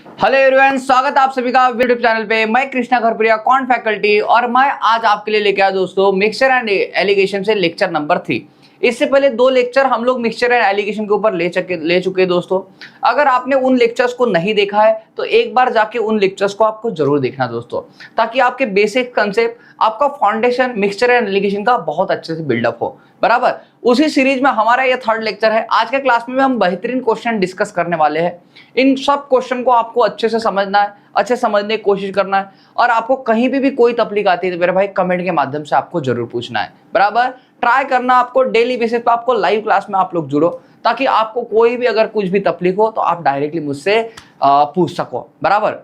Hello everyone, स्वागत है आप सभी का यूट्यूब चैनल पे। मैं कृष्णा खरपुरिया, कौन फैकल्टी, और मैं आज आपके लिए लेके आया दोस्तों मिक्सचर एंड एलिगेशन से लेक्चर नंबर 3। इससे पहले 2 लेक्चर हम लोग मिक्सचर एंड एलिगेशन के ऊपर ले चुके दोस्तों। अगर आपने उन लेक्चर्स को नहीं देखा है तो एक बार जाके उन लेक्चर्स को आपको जरूर देखना दोस्तों, ताकि आपके बेसिक कंसेप्ट, आपका फाउंडेशन मिक्सचर एंड एलिगेशन का बहुत अच्छे से बिल्डअप हो। बराबर उसी सीरीज में हमारा ये 3rd लेक्चर है। आज के क्लास में हम बेहतरीन क्वेश्चन डिस्कस करने वाले हैं। इन सब क्वेश्चन को आपको अच्छे से समझना है, अच्छे समझने की कोशिश करना है, और आपको कहीं भी कोई तकलीफ आती है तो मेरे भाई कमेंट के माध्यम से आपको जरूर पूछना है। बराबर ट्राई करना आपको डेली बेसिस पे, आपको लाइव क्लास में आप लोग जुड़ो, ताकि आपको कोई भी अगर कुछ भी तकलीफ हो तो आप डायरेक्टली मुझसे पूछ सको। बराबर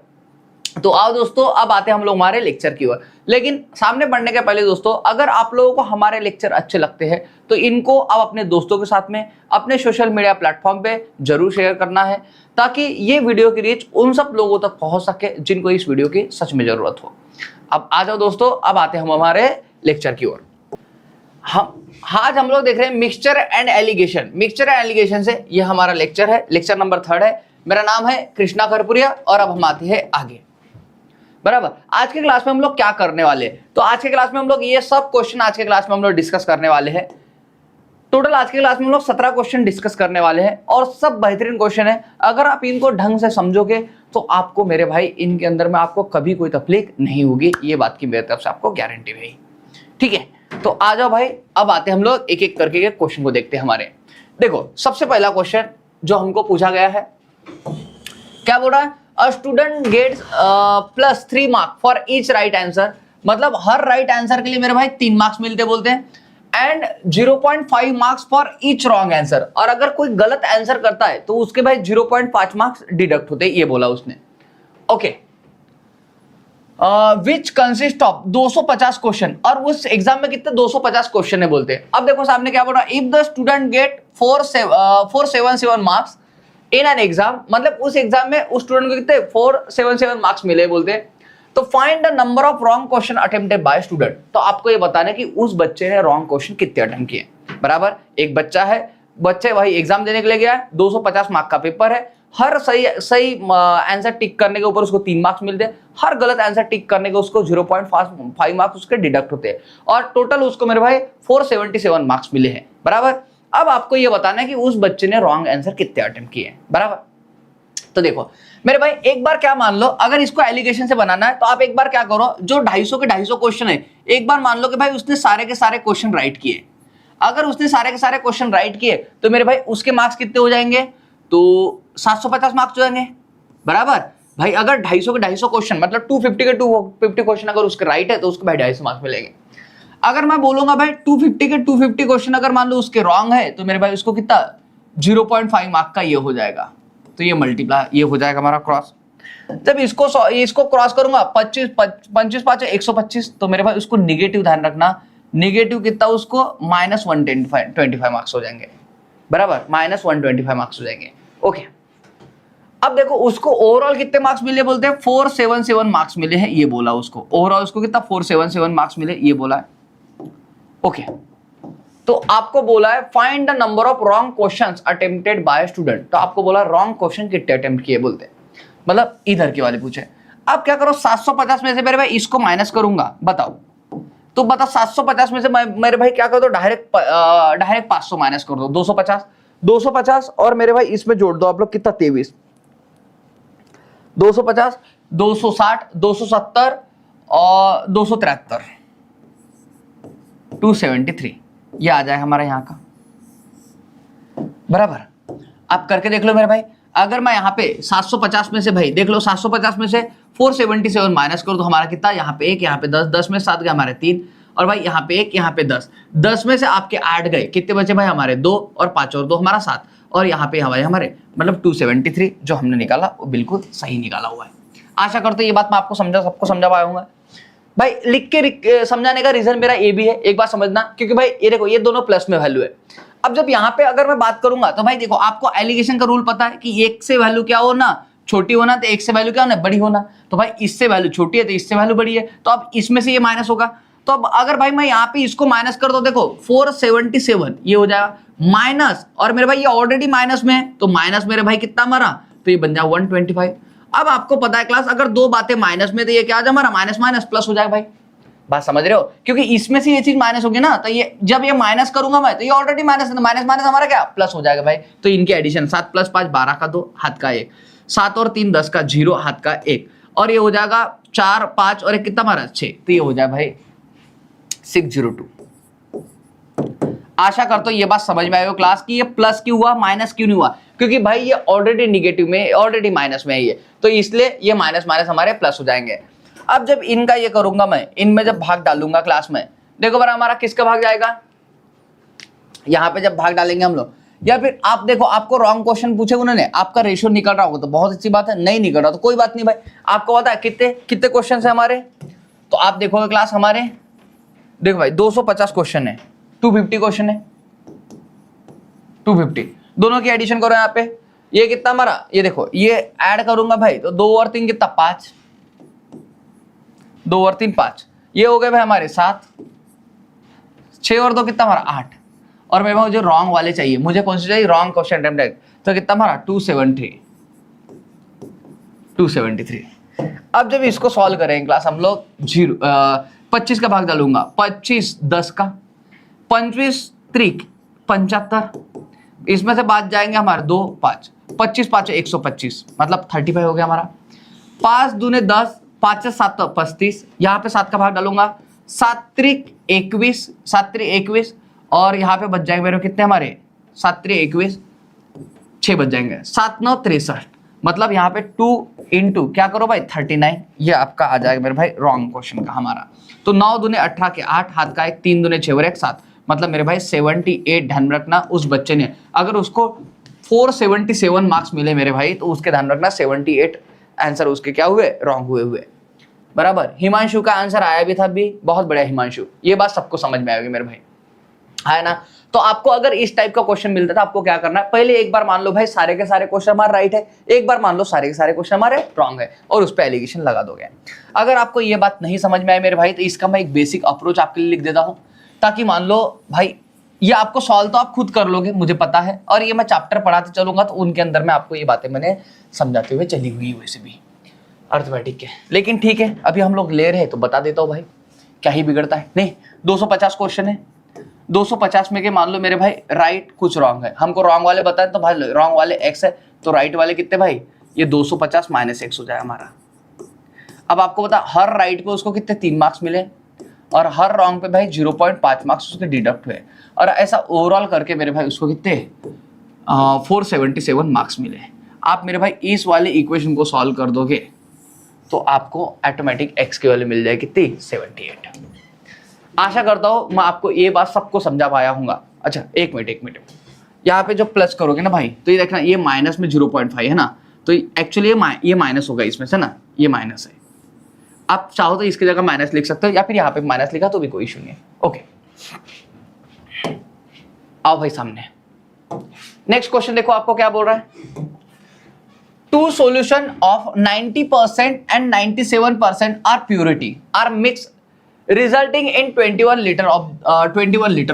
तो आओ दोस्तों, अब आते हैं हम लोग हमारे लेक्चर की ओर। लेकिन सामने बढ़ने के पहले दोस्तों, अगर आप लोगों को हमारे लेक्चर अच्छे लगते हैं तो इनको आप अपने दोस्तों के साथ में अपने सोशल मीडिया प्लेटफॉर्म पे जरूर शेयर करना है, ताकि ये वीडियो की रीच उन सब लोगों तक पहुंच सके जिनको इस वीडियो की सच में जरूरत हो। अब आ जाओ दोस्तों, अब आते हैं हम हमारे लेक्चर की ओर। आज हम लोग देख रहे हैं mixture and allegation. Mixture and allegation से ये हमारा लेक्चर है, लेक्चर नंबर 3 है। मेरा नाम है कृष्णा खरपुरिया, और अब हम आते हैं आगे। बराबर आज के क्लास में हम लोग क्या करने वाले हैं, तो आज के क्लास में हम लोग ये सब क्वेश्चन आज के क्लास में हम लोग डिस्कस करने वाले हैं। टोटल आज के क्लास में हम लोग 17 क्वेश्चन डिस्कस करने वाले हैं, और सब बेहतरीन क्वेश्चन है। अगर आप इनको ढंग से समझोगे तो आपको मेरे भाई इनके अंदर में आपको कभी कोई तकलीफ नहीं होगी, ये बात की मेरी तरफ से आपको गारंटी है। ठीक है, तो आ जाओ भाई, अब आते हैं हम लोग एक एक करके क्वेश्चन को देखते हैं हमारे। देखो सबसे पहला क्वेश्चन जो हमको पूछा गया है, क्या बोल रहा है, A student gets +3 marks for each right answer. मतलब हर राइट आंसर के लिए मेरे भाई 3 मार्क्स मिलते बोलते हैं, and 0.5 marks for each wrong answer. और अगर कोई गलत आंसर करता है तो उसके भाई 0.5 मार्क्स डिडक्ट होते हैं, ये बोला उसने। Okay, which consist of 250 question, और उस एग्जाम में कितने 250 क्वेश्चन है बोलते हैं। अब देखो सामने क्या बोल रहा है, if the student gate 477 marks in an exam, मतलब उस एग्जाम में उस स्टूडेंट को कितने 477 मार्क्स मिले बोलते हैं। तो find the number of wrong question attempted by student. तो आपको ये बताना है कि उस बच्चे ने रॉन्ग क्वेश्चन कितने अटेम्प्ट किए। बराबर एक बच्चा है, बच्चे भाई एग्जाम देने के लिए गया है, 250 मार्क्स का पेपर है। हर सही आंसर टिक करने के ऊपर उसको 3 मार्क्स मिलते हैं, हर गलत आंसर टिक करने के उसको 0.5 मार्क्स उसके डिडक्ट होते हैं, और टोटल उसको मेरे भाई 477 मार्क्स मिले हैं। बराबर अब आपको ये बताना है कि उस बच्चे ने रॉन्ग आंसर कितने अटेम्प्ट किए हैं। बराबर तो देखो मेरे भाई, एक बार क्या मान लो, अगर इसको एलिगेशन से बनाना है तो आप एक बार क्या करो, जो 250 के 250 क्वेश्चन है, एक बार मान लो कि भाई उसने सारे के सारे क्वेश्चन राइट किए। अगर उसने सारे के सारे क्वेश्चन राइट किए तो मेरे भाई उसके मार्क्स कितने हो जाएंगे, तो 750 मार्क्स हो जाएंगे। बराबर भाई अगर 250 के 250 क्वेश्चन मतलब 250 के 250 क्वेश्चन अगर उसके राइट है तो उसको भाई 250 मार्क्स मिलेंगे। अगर मैं बोलूंगा भाई 250 के 250 क्वेश्चन अगर मान लो उसके रॉन्ग है तो मेरे भाई उसको कितना 0.5 मार्क का ये हो जाएगा, तो ये मल्टीप्लाई ये हो जाएगा हमारा क्रॉस। जब इसको क्रॉस करूंगा 25 5 125, तो मेरे भाई उसको निगेटिव ध्यान रखना, निगेटिव कितना उसको -125 मार्क्स हो जाएंगे। बराबर -125 मार्क्स हो जाएंगे। ओके, अब देखो उसको ओवरऑल कितने मार्क्स मिले बोलते हैं, 477 मार्क्स मिले हैं, ये बोला उसको। ओवरऑल उसको कितना 477 मार्क्स मिले, ये बोला है। ओके, तो आपको बोला है find the number of wrong questions attempted by student. तो आपको बोला रॉन्ग क्वेश्चन कितने अटेम्प्ट किए बोलते हैं, मतलब इधर के वाले पूछे। अब क्या करो, 750 में से मेरे भाई इसको माइनस करूंगा, बताओ तो बता 750 में से मेरे भाई क्या कर दो, डायरेक्ट 500 माइनस कर दो, 250 और मेरे भाई इसमें जोड़ दो आप लोग कितना 23, 250 260 270 और 273 273, ये आ जाए हमारा यहाँ का। बराबर आप करके देख लो मेरे भाई, अगर मैं यहाँ पे 750 में से भाई देख लो 750 में से 477 माइनस करो तो हमारा कितना, यहाँ पे 1, यहाँ पे 10, 10 में 7 गए हमारे 3, और भाई यहाँ पे 1, यहाँ पे 10, 10 में से आपके 8 गए, कितने बचे भाई हमारे 2, और 5 और 2 हमारा 7, और यहाँ पे हमारे मतलब 273 जो हमने निकाला वो बिल्कुल सही निकाला हुआ है। आशा करते ये बात मैं आपको सबको समझा पाया हूँ भाई। लिख के समझाने का रीजन मेरा ये भी है, एक बार समझना, क्योंकि भाई ये देखो ये दोनों प्लस में वैल्यू है। अब जब यहाँ पे अगर मैं बात करूंगा तो भाई देखो आपको एलिगेशन का रूल पता है कि 1 से वैल्यू क्या होना, छोटी होना, तो 1 से वैल्यू क्या होना, बड़ी होना। तो भाई इससे वैल्यू छोटी है तो इससे वैल्यू बड़ी है, तो अब इसमें से ये माइनस होगा। तो अब अगर भाई मैं यहाँ पे इसको माइनस कर दो, देखो 477 ये हो जाएगा माइनस, और मेरे भाई ये ऑलरेडी माइनस में है, तो माइनस मेरे भाई कितना मरा, तो ये बन जाए 125। अब आपको पता है क्लास, अगर दो बातें माइनस में तो ये क्या आ जाए हमारा माइनस माइनस प्लस हो जाएगा भाई। बात समझ रहे हो, क्योंकि इसमें से ये चीज माइनस होगी ना, तो ये जब ये माइनस करूंगा मैं तो ये ऑलरेडी माइनस है, तो माइनस माइनस हमारा क्या प्लस हो जाएगा भाई। तो इनके एडिशन 7 + 5 12 का 2 हाथ का 1, 7 और 3 10 का 0 हाथ का 1, और ये हो जाएगा 4 5 और 1 कितना हमारा 6, तो ये हो जाए भाई 602। आशा करता हूं ये बात समझ में आई हो क्लास की, ये प्लस क्यों हुआ माइनस क्यों नहीं हुआ, क्योंकि भाई ये ऑलरेडी निगेटिव में ऑलरेडी माइनस में है ये, तो इसलिए ये माइनस माइनस हमारे प्लस हो जाएंगे। अब जब इनका ये करूंगा मैं, इनमें जब भाग डालूंगा क्लास में, देखो बार हमारा किसका भाग जाएगा, यहाँ पे जब भाग डालेंगे हम लोग, या फिर आप देखो आपको रॉन्ग क्वेश्चन पूछे उन्होंने, आपका रेशियो निकल रहा होगा तो बहुत अच्छी बात है, नहीं निकल रहा तो कोई बात नहीं भाई। आपको पता है कितने कितने क्वेश्चन है हमारे, तो आप देखोगे क्लास हमारे, देखो भाई 250 क्वेश्चन है, 250 क्वेश्चन है, 250 दोनों की एडिशन करो यहाँ पे, ये कितना हमारा, ये देखो ये ऐड करूंगा भाई तो 2 और 3 कितना 5, 2 और 3 5, ये हो गए भाई हमारे 7, 6 और 2 कितना हमारा 8, और मेरे मुझे रॉन्ग वाले चाहिए, मुझे कौन से चाहिए रॉन्ग क्वेश्चन अटेम्प्ट, तो कितना हमारा 273। अब जब इसको सॉल्व करेंगे क्लास हम लोग 25 का भाग डालूंगा, 25 10 का, 25 3 75, इसमें से बात जाएंगे हमारे 2 5, 25 5 125 मतलब 35 हो गया हमारा, 5 दूने 10, 5 से 7 35, यहाँ पे 7 का भाग डालूंगा, 7 3 21, 7 3 21, और यहाँ पे बच जाएंगे मेरे कितने हमारे 7 3 21, 6 बच जाएंगे, 7 9 63, मतलब यहाँ पे 2 इंटू क्या करो भाई 39, ये आपका आ जाएगा मेरे भाई रॉन्ग क्वेश्चन का हमारा। तो 9 दूने 18 के 8 हाथ का 1, 3 दूने 6 और 1 7, मतलब मेरे भाई 78 ध्यान रखना उस बच्चे ने, अगर उसको 477 मार्क्स मिले मेरे भाई तो उसके ध्यान रखना 78 आंसर उसके क्या हुए रॉन्ग हुए बराबर। हिमांशु का आंसर आया भी था भी, बहुत बढ़िया हिमांशु, ये बात सबको समझ में आएगी मेरे भाई, है ना। तो आपको अगर इस टाइप का क्वेश्चन मिलता था आपको क्या करना है, पहले एक बार मान लो भाई सारे के सारे क्वेश्चन हमारे राइट है, एक बार मान लो सारे के सारे क्वेश्चन हमारे रॉन्ग है, और उस पर एलिगेशन लगा दोगे। अगर आपको ये बात नहीं समझ में आए मेरे भाई तो इसका मैं एक बेसिक अप्रोच आपके लिए लिख देता हूं, ताकि मान लो भाई ये आपको सॉल्व तो आप खुद कर लोगे मुझे पता है, और ये मैं चैप्टर पढ़ाते चलूंगा तो उनके अंदर में आपको ये बातें मैंने समझाते हुए चली हुई वैसे भी अर्थमेटिक के, लेकिन ठीक है अभी हम लोग ले रहे हैं तो बता देता हूँ भाई, क्या ही बिगड़ता है। नहीं 250 क्वेश्चन है, 250 में के मान लो मेरे भाई राइट कुछ रॉन्ग है, हमको रॉन्ग वाले बताए तो भाई रॉन्ग वाले x है, तो राइट वाले कितने भाई ये 250 माइनस x हो जाए हमारा। अब आपको बता हर राइट पे उसको कितने 3 मार्क्स मिले, और हर रॉन्ग पे भाई 0.5 मार्क्स उसके डिडक्ट हुए, और ऐसा ओवरऑल करके मेरे भाई उसको कितने 477 मार्क्स मिले। आप मेरे भाई इस वाले इक्वेशन को सॉल्व कर दोगे तो आपको ऑटोमेटिक x की वैल्यू मिल जाएगी कितनी 78। आशा करता हूं मैं आपको ये बात सबको समझा पाया हूँगा। अच्छा एक मिनट, यहाँ पे जो प्लस करोगे ना भाई तो ये देखना ये माइनस में 0.5 है ना, तो एक्चुअली ये माइनस होगा इसमें से ना, ये माइनस है, आप चाहो तो इसकी जगह माइनस लिख सकते हो, या फिर यहाँ पे माइनस लिखा तो भी कोई इशू नहीं है। ओके आओ भाई सामने नेक्स्ट क्वेश्चन देखो आपको क्या बोल रहा है, two solution of 90% and 97% are purity are mix resulting in 21 litre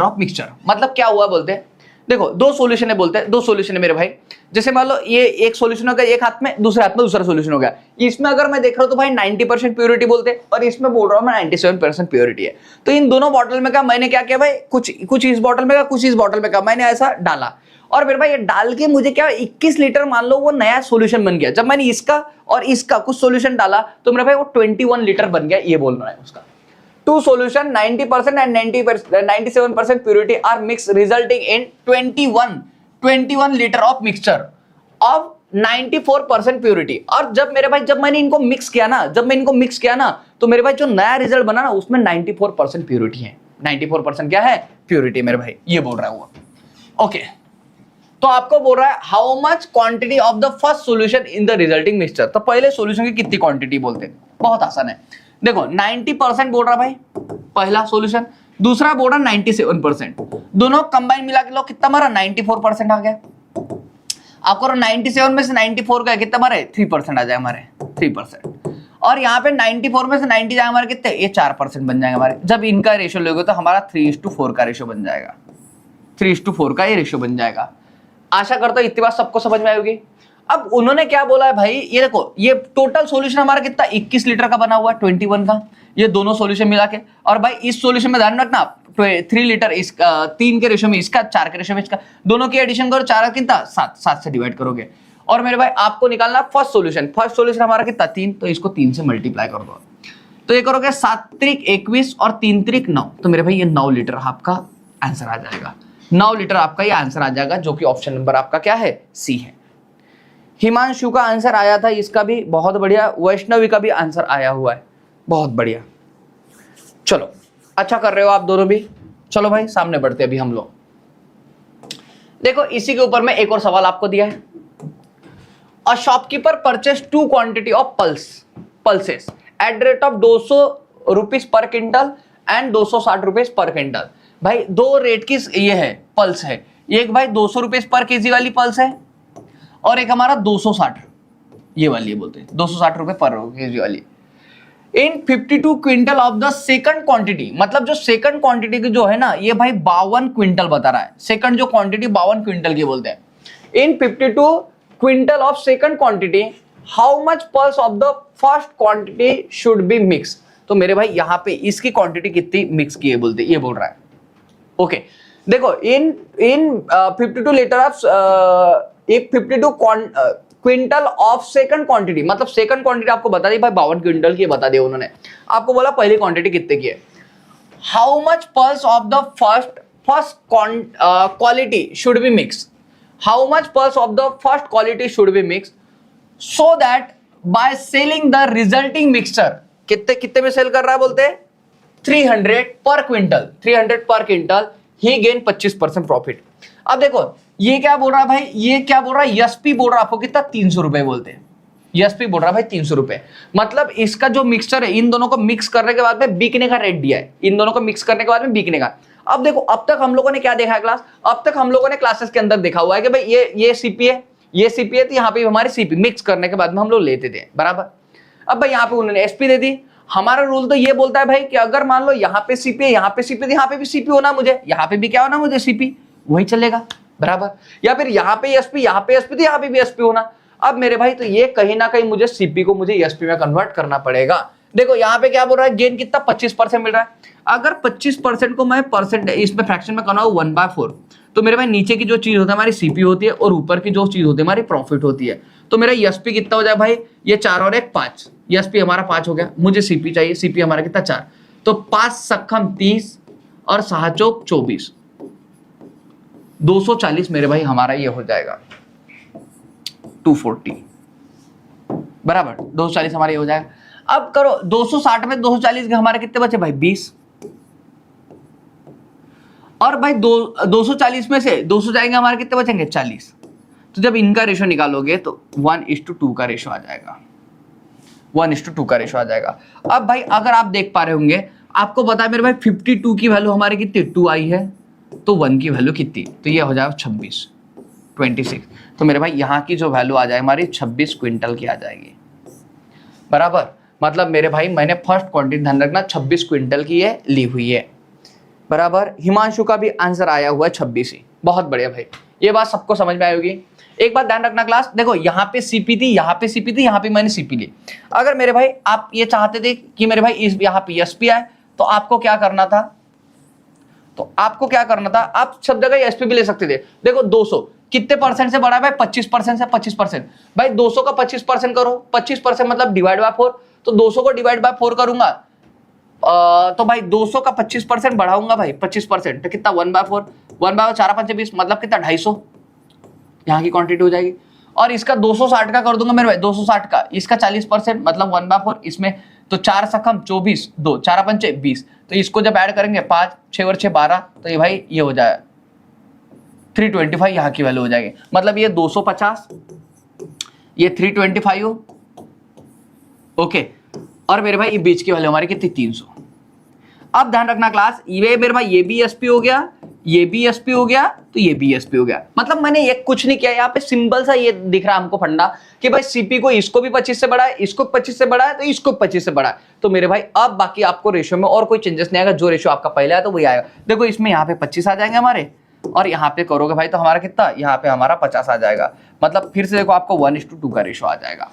of mixture. मतलब क्या हुआ बोलते हैं, देखो दो सॉल्यूशन है बोलते हैं, दो सॉल्यूशन है मेरे भाई, जैसे मान लो ये एक सॉल्यूशन हो गया एक हाथ में, दूसरे हाथ में दूसरा सॉल्यूशन हो गया, इसमें अगर मैं देख रहा हूं तो भाई 90% प्योरिटी बोलते हैं, और इसमें बोल रहा हूं मैं 97% प्योरिटी है। तो इन दोनों बॉटल में का मैंने क्या किया भाई, कुछ इस बॉटल में का कुछ इस बॉटल में का मैंने ऐसा डाला, और फिर भाई ये डाल के मुझे क्या 21 लीटर मान लो वो नया सॉल्यूशन बन गया। जब मैंने इसका और इसका कुछ सॉल्यूशन डाला तो मेरा भाई वो 21 लीटर बन गया, ये बोलना है उसका। Two solution 90% and 97% purity are mixed resulting in 21 liter of mixture of 94% purity। और जब मेरे भाई जब मैंने इनको मिक्स किया ना, तो मेरे भाई जो नया रिजल्ट बना ना उसमें 94% प्योरिटी है। 94% क्या है प्योरिटी मेरे भाई, ये बोल रहा है वो। ओके तो आपको बोल रहा है how much quantity of the first solution in the resulting mixture. तो पहले सॉल्यूशन की कितनी क्वांटिटी बोलते हैं, बहुत आसान है। देखो 90% बोल रहा भाई पहला सॉल्यूशन, दूसरा बोल रहा 97%, दोनों कंबाइन मिला के लो कितना हमारा 94% आ गया। आपको 97 में से 94 का कितना हमारे 3% आ जाए हमारे 3%, और यहाँ पे 94 में से 90 जाए हमारे कितने ये 4% बन जाएंगे हमारे। जब इनका रेशियो लोगे तो हमारा 3:4 का रेशियो बन जाएगा, 3:4 का ये रेशियो बन जाएगा। आशा करता हूँ इतनी बात सबको समझ में आएगी। अब उन्होंने क्या बोला है भाई, ये देखो ये टोटल सॉल्यूशन हमारा कितना 21 लीटर का बना हुआ है 21 का, ये दोनों सॉल्यूशन मिला के। और भाई इस सॉल्यूशन में ध्यान रखना 3 लीटर इसका, 3 के रेशो में इसका, 4 के रेशो में इसका, दोनों की एडिशन करो, 4 कितना 7, 7 से डिवाइड करोगे। और मेरे भाई आपको निकालना फर्स्ट सॉल्यूशन हमारा कितना 3, तो इसको 3 से मल्टीप्लाई कर दो, तो ये करोगे 7 त्रिक 21 और 3 त्रिक 9, तो मेरे भाई ये 9 लीटर आपका आंसर आ जाएगा। 9 लीटर आपका ये आंसर आ जाएगा, जो कि ऑप्शन नंबर आपका क्या है, सी है। हिमांशु का आंसर आया था, इसका भी बहुत बढ़िया। वैष्णवी का भी आंसर आया हुआ है, बहुत बढ़िया। चलो अच्छा कर रहे हो आप दोनों भी। चलो भाई सामने बढ़ते अभी हम लोग। देखो इसी के ऊपर में एक और सवाल आपको दिया है। A shopkeeper purchase 2 quantity of pulses at rate of 200 rupees per quintal and 260 rupees per quintal. भाई दो रेट की ये है पल्स है, एक भाई 200 रुपीज पर केजी वाली पल्स है और एक हमारा 260, ये वाली है बोलते हैं 260 रुपए पर केजी वाली। इन 52 quintal of the second quantity, मतलब जो सेकंड क्वांटिटी की जो है ना, ये भाई 52 क्विंटल बता रहा है। सेकंड जो क्वांटिटी 52 क्विंटल की बोलते हैं। इन 52 quintal of second quantity how much pulse of the first quantity should be mix. तो मेरे भाई यहाँ पे इसकी क्वांटिटी कितनी मिक्स की है बोलते, ये बोल रहा है। ओके देखो इन 52 litre of 52 quintal of second quantity, मतलब सेकंड क्वांटिटी आपको बता दी भाई 52 क्विंटल की बता दी उन्होंने। आपको बोला पहली क्वांटिटी कितने की है। How much pulse of the first quality should be mix, how much pulse of the first quality should be mix so that by selling the resulting mixture, कितने में सेल कर रहा है बोलते हैं 300 पर क्विंटल, 300 पर क्विंटल ही गेन 25% प्रॉफिट। अब देखो ये क्या बोल रहा है भाई, ये क्या बोल रहा है, एसपी बोल रहा है आपको कितना 300 रुपए बोलते हैं। एसपी बोल रहा है भाई 300 रुपए, मतलब इसका जो मिक्सचर है इन दोनों को मिक्स करने के बाद में बिकने का रेट दिया है, इन दोनों को मिक्स करने के बाद में बिकने का। अब देखो अब तक हम लोगों ने क्या देखा है क्लास, अब तक हम लोगों ने क्लासेस के अंदर देखा हुआ है कि भाई ये सीपी है, ये सीपी है, तो यहाँ पे हमारी सीपी मिक्स करने के बाद में हम लोग लेते थे बराबर। अब भाई यहाँ पे उन्होंने एसपी दे दी। हमारा रूल तो ये बोलता है भाई कि अगर मान लो यहाँ पे सीपी है, यहाँ पे सीपी, यहाँ पे भी सीपी होना मुझे, यहाँ पे भी क्या होना मुझे सीपी, वही चलेगा बराबर। या फिर यहाँ पे एसपी, यहाँ पे एसपी, तो यहाँ पे भी एसपी होना। अब मेरे भाई तो ये कहीं ना कहीं मुझे सीपी को मुझे एसपी में कन्वर्ट करना पड़ेगा। देखो यहाँ पे क्या बोल रहा है, गेन कितना 25% मिल रहा है। अगर 25% को मैं परसेंट इसमें फ्रैक्शन में करना 1/4, तो मेरे भाई नीचे की जो चीज होती है हमारी सीपी होती है और ऊपर की जो चीज होती है हमारी प्रॉफिट होती है। तो मेरा एसपी कितना हो जाए भाई, ये 4 और 1 5, एसपी हमारा 5 हो गया, मुझे सीपी चाहिए, सीपी हमारा कितना 4, तो 5 सख्खम 30 और 6 चौक 24, 240 मेरे भाई हमारा ये हो जाएगा 240 बराबर, 240 हमारा ये हो जाएगा। अब करो 260 में 240 के हमारे कितने बचे भाई 20, और भाई 240 में से 200 जाएंगे हमारे कितने बचेंगे 40। तो जब इनका रेशो निकालोगे तो 1:2 का रेशो आ जाएगा, 1:2 का रेशो आ जाएगा। अब भाई अगर आप देख पा रहे होंगे, आपको पता है मेरे भाई 52 की वैल्यू हमारी कितनी 2 आई है, तो 1 की वैल्यू कितनी, तो ये हो जाएगा 26। तो मेरे भाई यहाँ की जो वैल्यू आ जाए हमारी 26 क्विंटल की आ जाएगी बराबर। मतलब मेरे भाई मैंने फर्स्ट क्वांटिटी ध्यान रखना 26 क्विंटल की ये ली हुई है बराबर। हिमांशु का भी आंसर आया हुआ है 26 ही, बहुत बढ़िया भाई, ये बात सबको समझ में आई होगी। एक बात ध्यान रखना क्लास, देखो यहाँ पे सीपी थी, यहाँ पे सीपी थी, यहाँ पे मैंने सीपी ली। अगर मेरे भाई आप ये चाहते थे कि मेरे भाई इस यहाँ पे एसपी आए, तो आपको क्या करना था, आप सब जगह एसपी भी ले सकते थे। देखो 200 कितने परसेंट से बढ़ा है भाई, 25% से 25%। भाई 200 का 25% करो, 25% मतलब डिवाइड बाय 4, तो 200 को डिवाइड बाय 4 करूंगा तो भाई 200 का 25% बढ़ाऊंगा भाई 25%, तो कितना 1/4, 1/4 4 5 20, मतलब कितना 250 यहाँ की क्वांटिटी हो जाएगी। और इसका 260 का कर दूंगा मेरे भाई, 260 का, इसका 40% मतलब 1/4, इसमें तो 4 सखम 24, 2 4 5 20, तो इसको जब ऐड करेंगे 5 6 और 6 12, तो ये भाई ये हो जाए 325 यहाँ की वैल्यू हो जाएगी। मतलब ये 250, ये 325 ओके, और मेरे भाई ये बीच की वैल्यू हमारी कितनी 300। अब ध्यान रखना क्लास, ये मेरे भाई ये भी एसपी हो गया, ये भी एसपी हो गया, तो ये भी एसपी हो गया। मतलब मैंने ये कुछ नहीं किया, यहाँ पे सिंपल सा ये दिख रहा है हमको फंडा कि भाई सीपी को इसको भी 25 से बढ़ा है, इसको 25 से बढ़ा है, तो इसको 25 से बढ़ा है। तो मेरे भाई अब बाकी आपको रेशियो में और कोई चेंजेस नहीं आएगा, जो रेशियो आपका पहले आया तो वही आएगा। देखो इसमें यहाँ पे 25 आ जाएंगे हमारे, और यहाँ पे करोगे भाई तो हमारा कितना, यहाँ पे हमारा 50 आ जाएगा। मतलब फिर से देखो आपको 1:2 का रेशो आ जाएगा।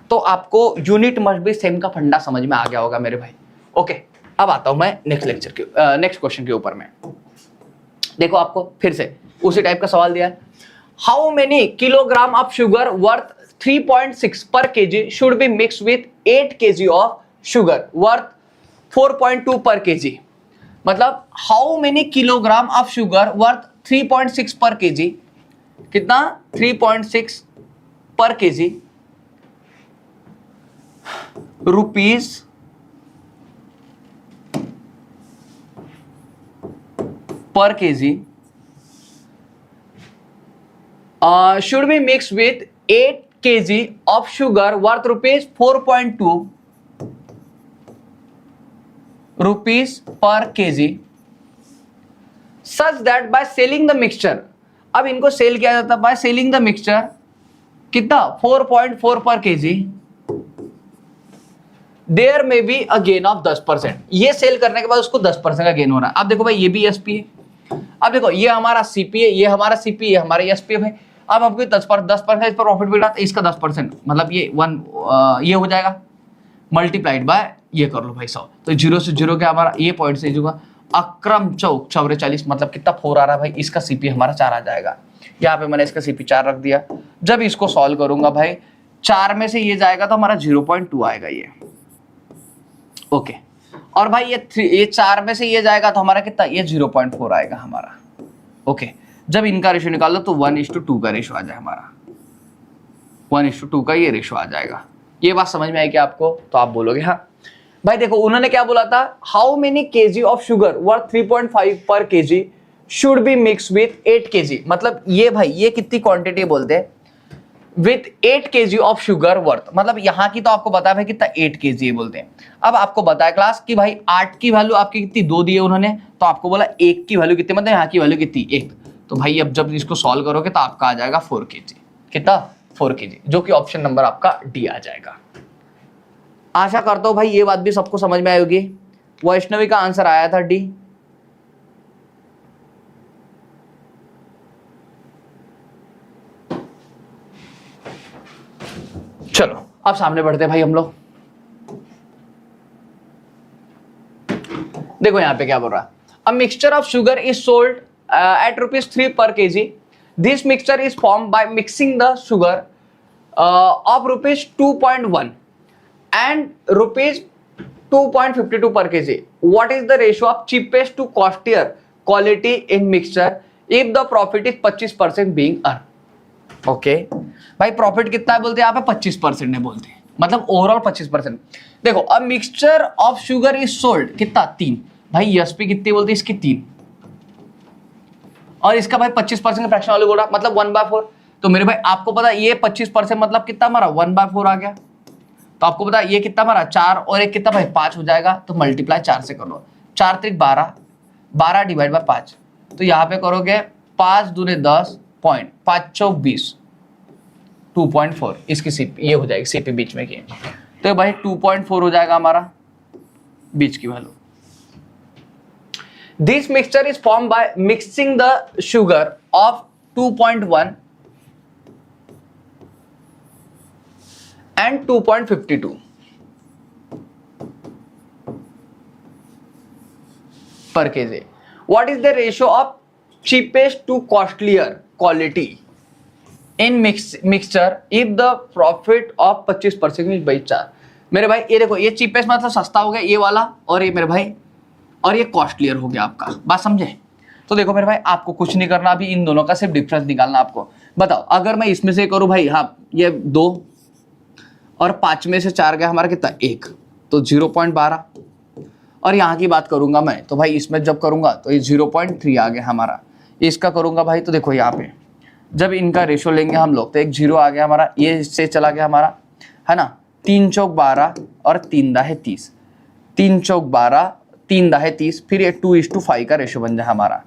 तो आपको यूनिट मस्ट बी सेम का फंडा समझ में आ गया होगा मेरे भाई। ओके, अब आता हूं मैं नेक्स्ट क्वेश्चन के ऊपर में। देखो आपको फिर से उसी टाइप का सवाल दिया है। How many kilogram of sugar worth 3.6 पर KG should be mix with 8 KG of sugar worth 4.2 पर केजी। मतलब how many kilogram of sugar worth 3.6 पर केजी, कितना 3.6 पर KG rupees per KG should be mixed with 8 kg of sugar worth rupees 4.2 rupees per kg such that by selling the mixture, अब इनको cell किया जाता है by selling the mixture कितना 4.4 पर kg, there may be a gain of 10%। ये cell करने के बाद उसको 10% का गेन हो रहा है। अब देखो भाई ये भी एसपी है, अब देखो ये हमारा सीपी है, ये हमारा सीपी है, हमारा एसपी है। अब आपको 10% इस पर प्रॉफिट मिल रहा है, इसका 10% मतलब ये ये हो जाएगा मल्टीप्लाइड बाय ये कर लो भाई 100। तो 0 से 0 क्या हमारा ये पॉइंट से होगा अक्रम चौक 44, मतलब कितना 4 आ रहा है भाई, इसका सीपी हमारा 4 आ जाएगा। यहाँ पे मैंने इसका सीपी 4 रख दिया। जब इसको सॉल्व करूंगा भाई 4 में से ये जाएगा तो हमारा 0.2 आएगा ये। ओके, और भाई ये 4 में से ये जाएगा तो हमारा कितना, ये 0.4 आएगा हमारा। ओके, जब इनका रेशो निकाल लो तो 1:2 का रेशो आ जाए हमारा, 1:2 का ये रेशो आ जाएगा। ये बात समझ में आई क्या आपको? तो आप बोलोगे हाँ भाई। देखो उन्होंने क्या बोला था, how many KG of sugar worth 3.5 पर KG should be mix with 8 KG. मतलब ये भाई ये कितनी क्वांटिटी बोलते हैं, with 8 KG of sugar worth, मतलब यहाँ की तो आपको बताया भाई कितना 8 केजी बोलते हैं। अब आपको बताया क्लास कि भाई 8 की वैल्यू आपकी कितनी 2 दी है उन्होंने, तो आपको बोला 1 की वैल्यू कितनी, मतलब यहाँ की वैल्यू कितनी 1। तो भाई अब जब इसको सॉल्व करोगे तो आपका आ जाएगा 4 केजी, कितना 4 केजी, जो कि ऑप्शन नंबर आपका डी आ जाएगा। आशा करता हूं भाई ये बात भी सबको समझ में आई होगी। वैष्णवी का आंसर आया था डी। चलो अब सामने बढ़ते हैं भाई हम लोग। देखो यहां पे क्या बोल रहा है, a mixture of sugar is sold at ₹3 पर KG. This mixture is form by mixing the sugar of ₹2.1 and ₹2.52 per kg. What is the ratio of cheapest to costlier quality in mixture if the profit is 25% being earned? Okay, भाई profit कितना है बोलते हैं यहाँ पे 25% है बोलते हैं, मतलब ओवरऑल 25%। देखो अब mixture of sugar is sold कितना 3, भाई एसपी कितनी बोलते हैं इसकी 3, और इसका भाई 25% का फ्रैक्शन वाले बोल रहा मतलब 1/4। तो मेरे भाई आपको पता ये 25% मतलब कितना हमारा 1/4 आ गया। तो आपको पता ये कितना हमारा 4 और एक कितना भाई 5 हो जाएगा, तो मल्टीप्लाई 4 से कर लो, 4 त्रिक 12, 12 डिवाइड बाय 5। तो यहाँ पे करोगे 5 दूने 10 पॉइंट 5 चौक 20, 2.4 इसकी सीपी ये हो जाएगी, सीपी बीच में की, तो भाई 2.4 हो जाएगा हमारा बीच की value. This mixture is form by mixing the sugar of 2.1 and 2.52 per kg. What is the ratio of cheapest to costlier quality in mixture if the profit of 25% is by 4? मेरे भाई ये देखो ये चीपेस्ट मतलब सस्ता हो गया ये वाला, और ये मेरे भाई और ये कॉस्टलियर हो गया आपका, बात समझे? तो देखो मेरे भाई आपको कुछ नहीं करना, अभी इन दोनों का सिर्फ डिफरेंस निकालना आपको। बताओ अगर मैं इसमें से करूं भाई, हाँ ये 2 और 5 में से 4 गया हमारा कितना 1, तो 0.12। और यहाँ की बात करूंगा मैं तो भाई इसमें जब करूंगा तो ये 0.3 आ गया हमारा। इसका करूंगा भाई तो देखो यहाँ पे जब इनका रेशो लेंगे हम लोग तो एक 0 आ गया हमारा, ये इससे चला गया हमारा, है ना। 3 चौक 12 और 3 दाहे 30, 3 चौक 12 3 दाहे 30, फिर ये 2:5 का रेशो बन जाए हमारा।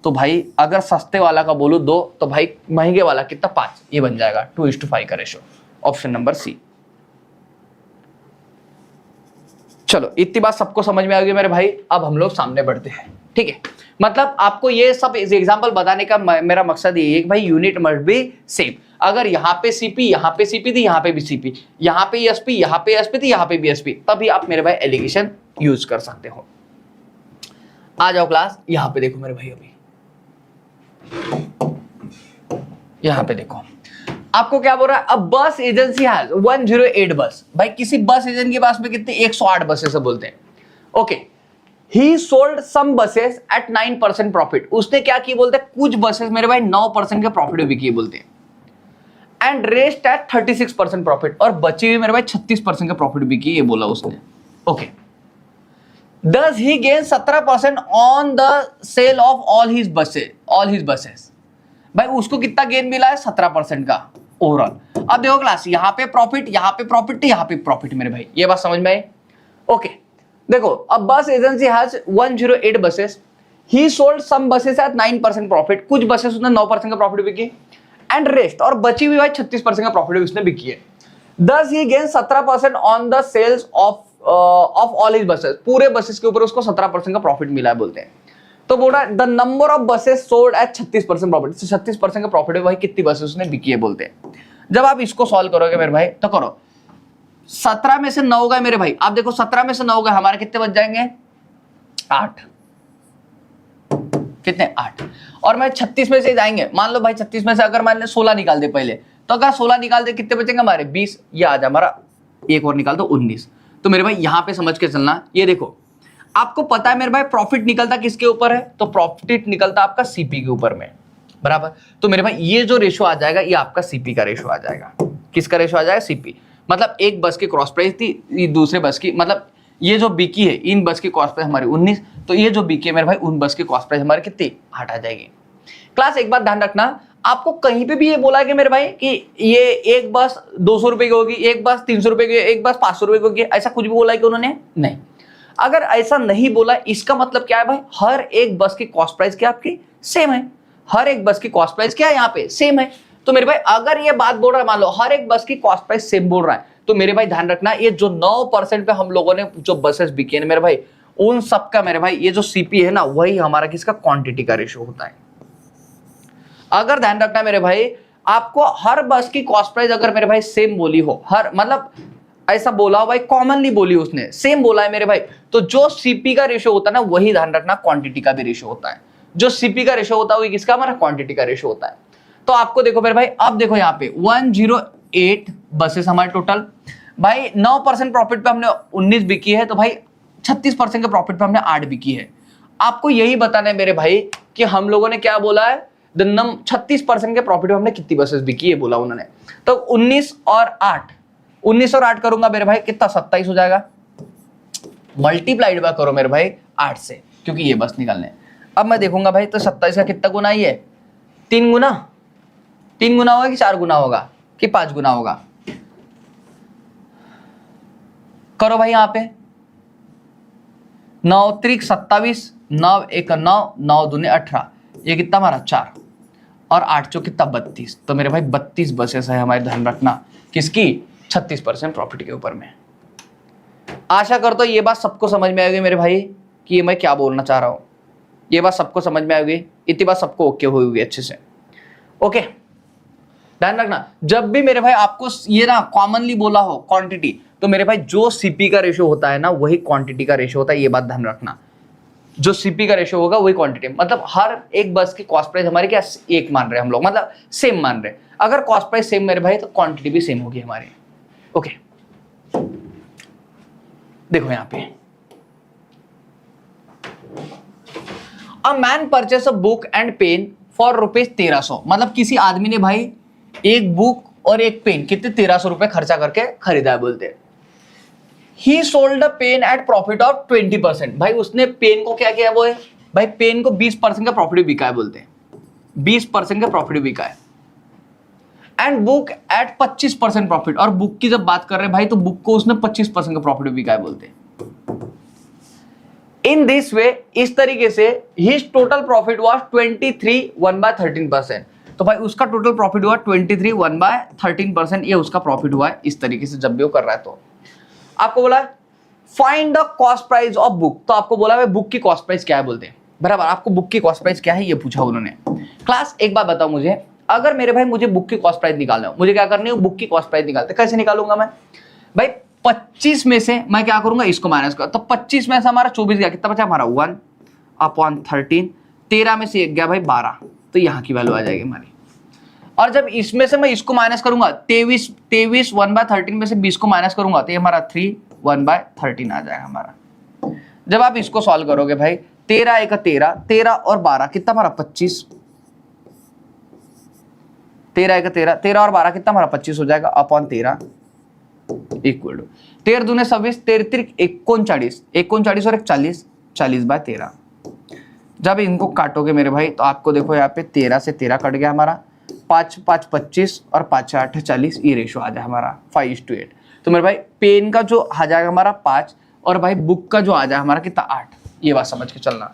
तो भाई अगर सस्ते वाला का बोलूँ 2, तो भाई महंगे वाला कितना 5, ये बन जाएगा 2:5 का रेशो, ऑप्शन नंबर सी। चलो इतनी बात सबको समझ में आ गई मेरे भाई। अब हम लोग सामने बढ़ते हैं, ठीक है। मतलब आपको ये सब एग्जांपल बताने का मेरा मकसद ये है कि भाई यूनिट मस्ट बी सेम। अगर यहाँ पे सीपी, यहाँ पे सीपी थी, यहाँ पे भी सीपी, यहाँ पे एसपी, यहाँ पे एसपी थी, यहाँ पे भी एसपी, तभी आप मेरे भाई एलिगेशन यूज कर सकते हो। आ जाओ क्लास, यहाँ पे देखो मेरे भाई, अभी यहाँ पे देखो आपको क्या बोल रहा है। अब बस एजेंसी हैज 108 बस। भाई किसी बस एजेंट के पास में कितने 108 बसेस बोलते हैं। Okay, he sold some buses at 9% profit. उसने क्या की बोलते हैं, कुछ बसेस मेरे भाई 9% के प्रॉफिट में बिकी बोलते हैं। एंड रेस्ट एट 36% प्रॉफिट, और बची हुई मेरे भाई 36% का प्रॉफिट बिकी, ये बोला उसने। Okay, does he gain 17% on the sale of all his buses. भाई उसको कितना गेन मिला है, 17% का ओवरऑल। अब देखो क्लास, यहाँ पे प्रॉफिट, यहाँ पे प्रॉफिट, यहाँ पे प्रॉफिट मेरे भाई, ये बात समझ में आई। ओके, देखो अब bus agency has 108 buses, he sold some buses at 9% profit. कुछ बसेस उसने 9% का प्रॉफिट बिकी, एंड रेस्ट, और बची हुई भाई 36% का प्रॉफिट उसने बिकी है। Thus he gain 17% on the sales of all his buses. पूरे बसेस के ऊपर उसको 17% का प्रॉफिट मिला है बोलते हैं। तो बोल रहा है the number of buses sold at 36% profit. 36% का प्रॉफिट है भाई, कितनी बसेस उसने बिकी है बोलते हैं। जब आप इसको सॉल्व करोगे मेरे भाई, तो करो 17 में से 9 गए मेरे भाई। आप देखो 17 में से 9 गए, हमारे कितने बच जाएंगे, 8। कितने, 8। और मैं 36 में से जाएंगे, मान लो भाई 36 में से अगर मान लो 16 निकाल दे पहले, तो अगर 16 निकाल दे कितने बचेंगे हमारे, 20। ये आ जाए हमारा, एक और निकाल दो 19। तो मेरे भाई यहां पे समझ के चलना, ये देखो आपको पता है मेरे भाई प्रॉफिट निकलता किसके ऊपर है, तो प्रॉफिट निकलता आपका सीपी के ऊपर में, बराबर। तो मेरे भाई ये जो रेशो आ जाएगा, ये आपका सीपी का रेशो आ जाएगा। किसका रेशो आ जाएगा, सीपी। मतलब एक बस की क्रॉस प्राइस थी, दूसरे बस की, मतलब ये जो बिकी है इन बस की कॉस्ट प्राइस हमारी 19, तो ये जो बिकी है मेरे भाई उन बस की कॉस्ट प्राइस हमारी कितनी, 8 आ जाएगी। क्लास एक बात ध्यान रखना, आपको कहीं पे भी ये बोला है कि मेरे भाई कि ये एक बस 200 रुपए की होगी, एक बस 300 रुपए की, एक बस 500 रुपए की होगी, ऐसा कुछ भी बोला है कि उन्होंने, नहीं। अगर ऐसा नहीं बोला, इसका मतलब क्या है भाई, हर एक बस की कॉस्ट प्राइस क्या आपकी सेम है। हर एक बस की कॉस्ट प्राइस क्या है यहाँ पे, सेम है। तो मेरे भाई अगर ये बात बोल रहा है, मान लो हर एक बस की कॉस्ट प्राइस सेम बोल रहा है, तो मेरे भाई ध्यान रखना, ये जो 9% पे हम लोगों ने जो बसेस बिकी है मेरे भाई, उन सबका मेरे भाई ये जो सीपी है ना, वही हमारा किसका, क्वांटिटी का रेशो होता है। अगर ध्यान रखना मेरे भाई, आपको हर बस की कॉस्ट प्राइस अगर मेरे भाई सेम बोली हो, हर मतलब ऐसा बोला हो भाई, कॉमनली बोली उसने, सेम बोला है मेरे भाई, तो जो सीपी का रेशो होता है ना, वही ध्यान रखना क्वांटिटी का भी रेशो होता है। जो सीपी का रेशो होता है वही किसका, हमारा क्वांटिटी का रेशो होता है। तो आपको देखो मेरे भाई, अब देखो यहाँ पे 108 बसेस हमारे टोटल, भाई 9% प्रॉफिट पे हमने 19 बिकी है, तो भाई 36% के प्रॉफिट पे हमने 8 बिकी है। आपको यही बताना है मेरे भाई कि हम लोगों ने क्या बोला है, 36% के प्रॉफिट पे हमने कितनी बसेस बिकी है बोला उन्होंने। तो 19 और 8 करूंगा मेरे भाई, कितना, 27 हो जाएगा। मल्टीप्लाइड बाय करो मेरे भाई 8 से, क्योंकि ये बस निकालने। अब मैं देखूंगा भाई, तो 27 का कितना गुना ही है, 3 गुना होगा कि 4 गुना होगा कि 5 गुना होगा, करो भाई। यहां पे 9 त्रिक 27, 9 1 9, 9 दूने 18, ये कितना हमारा 4, और 8 चो कितना 32। तो मेरे भाई 32 बसेस है हमारे, ध्यान रखना किसकी, 36% प्रॉफिट के ऊपर में। आशा करता हूं ये बात सबको समझ में आएगी मेरे भाई कि ये मैं क्या बोलना चाह रहा हूं। ये बात सबको समझ में आएगी, इतनी बात सबको ओके हुई होगी अच्छे से। ओके, ध्यान रखना, जब भी मेरे भाई आपको ये ना कॉमनली बोला हो क्वांटिटी, तो मेरे भाई जो सीपी का रेशो होता है ना, वही क्वांटिटी का रेशो होता है। ये बात ध्यान रखना, जो सीपी का रेशो होगा वही क्वांटिटी, मतलब हर एक बस की कॉस्ट प्राइस हमारी क्या एक मान रहे हैं हम लोग, मतलब सेम मान रहे हैं। अगर कॉस्ट प्राइस सेम मेरे भाई, तो क्वांटिटी भी सेम होगी हमारी। ओके, देखो यहां पे, a man purchase a book and pen for ₹1300। मतलब किसी आदमी ने भाई एक बुक और एक पेन कितने 1300 रुपए खर्चा करके खरीदा है बोलते हैं। ही sold the pen eight profit of 20%। भाई उसने पेन को क्या किया, वो है भाई पेन को 20% का प्रॉफिट बिका है बोलते हैं, 20% का प्रॉफिट बिका है। एंड बुक एट 25% प्रॉफिट, और बुक की जब बात कर रहे हैं भाई, तो बुक को उसने 25% का प्रॉफिट बिका है बोलते हैं। इन दिस वे, इस तरीके से हिज टोटल प्रॉफिट वाज 23 1/13%। तो भाई उसका टोटल प्रॉफिट हुआ 23 1/13%, ये उसका प्रॉफिट हुआ है। इस तरीके से जब भी वो कर रहा है, तो आपको बोला find the cost price of book. तो आपको बोला है बुक की कॉस्ट प्राइस क्या है बोलते हैं, बराबर। आपको बुक की कॉस्ट प्राइस क्या है ये पूछा उन्होंने। क्लास एक बात बताओ मुझे, अगर मेरे भाई मुझे बुक की कॉस्ट प्राइस निकालना हो, मुझे क्या करनी है, बुक की कॉस्ट प्राइस निकालते, कैसे निकालूंगा मैं भाई? 25 में से मैं क्या करूंगा, इसको माइनस कर, तो 25 में से हमारा 24 गया, कितना बचा हमारा 1/13। 13 में से 1 गया भाई 12, तो यहाँ की वैल्यू आ जाएगी हमारी। और जब इसमें से मैं इसको माइनस करूंगा, 23 1/13 में से 20 को माइनस करूंगा, तो ये हमारा 3 1/13 आ जाएगा हमारा। जब आप इसको सॉल्व करोगे भाई, 13 1 13, 13 और 12 कितना हमारा 25, 13 1 13, 13 और 12 कितना हमारा 25 हो जाएगा अपॉन 13 इक्वल टू 13 दूने 26, 13 39, 39 और 40, 40/13। जब इनको काटोगे मेरे भाई, तो आपको देखो यहाँ पे 13 से 13 कट गया हमारा, 5 5 25 और 5 8 40, ये रेशियो आ जाए हमारा 5:8। तो मेरे भाई पेन का जो आ जाएगा हमारा 5 और भाई बुक का जो आ जाए हमारा कितना 8, ये बात समझ के चलना।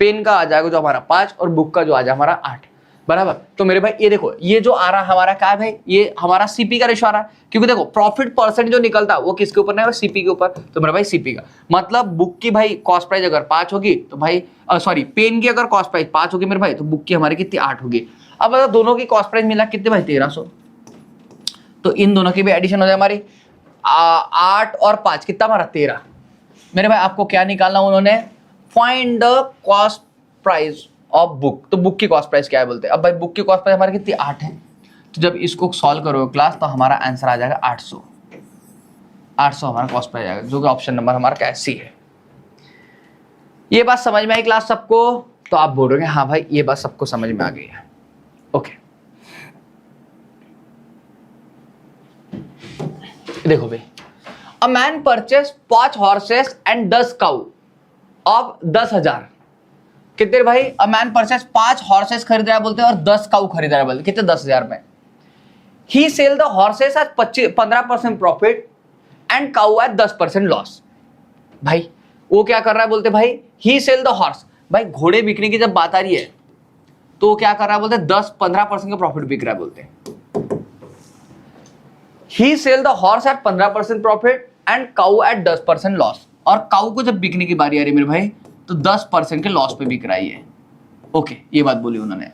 पेन का आ जाएगा जो हमारा 5 और बुक का जो आ जाए हमारा 8, बराबर। तो मेरे भाई ये देखो, ये जो आ रहा हमारा क्या है भाई, ये हमारा सीपी का रेशियो आ रहा है, क्योंकि देखो प्रॉफिट परसेंट जो निकलता है वो किसके ऊपर नहीं है, सीपी के ऊपर। तो मेरा भाई सीपी का मतलब बुक की भाई कॉस्ट प्राइस अगर 5 होगी तो भाई सॉरी पेन की अगर कॉस्ट प्राइस 5 होगी मेरे भाई, तो बुक की हमारी कितनी 8 होगी। अब अगर दोनों की कॉस्ट प्राइस मिला कितने भाई 1300, तो इन दोनों की भी एडिशन हो जाए हमारी 8 और 5 कितना हमारा 13। मेरे भाई आपको क्या निकालना उन्होंने, find the cost price of book. तो बुक की कॉस्ट प्राइस क्या है बोलते हैं। अब भाई बुक की कॉस्ट प्राइस हमारी कितनी 8 है, तो जब इसको सॉल्व करोगे क्लास, तो हमारा आंसर आ जाएगा 800। 800 हमारा कॉस्ट प्राइस आएगा, जो कि ऑप्शन नंबर हमारा क्या है, सी है। ये बात समझ में आई क्लास सबको? तो आप बोल रहे हैं हाँ भाई ये बात सबको समझ में आ गई है। ओके देखो भाई, अ man purchase 5 horses and 10 cow of 10,000। कितने भाई, अ मैन परचेस 5 हॉर्सेस खरीद रहा है बोलते हैं और 10 काउ खरीद रहा है बोलते, कितने 10,000 में। He sell the horses at 15% profit and cow at 10% loss. भाई वो क्या कर रहा है बोलते भाई, ही सेल द हॉर्स, भाई घोड़े बिकने की जब बात आ रही है तो वो क्या कर रहा है बोलते 10-15% का प्रॉफिट बिक रहा है बोलते। He sell the horse at 15% profit and cow at 10% loss. और काउ को जब बिकने की बारी आ रही है मेरे भाई, तो 10% के लॉस पे बिक रहा है ये। ओके ये बात बोली उन्होंने।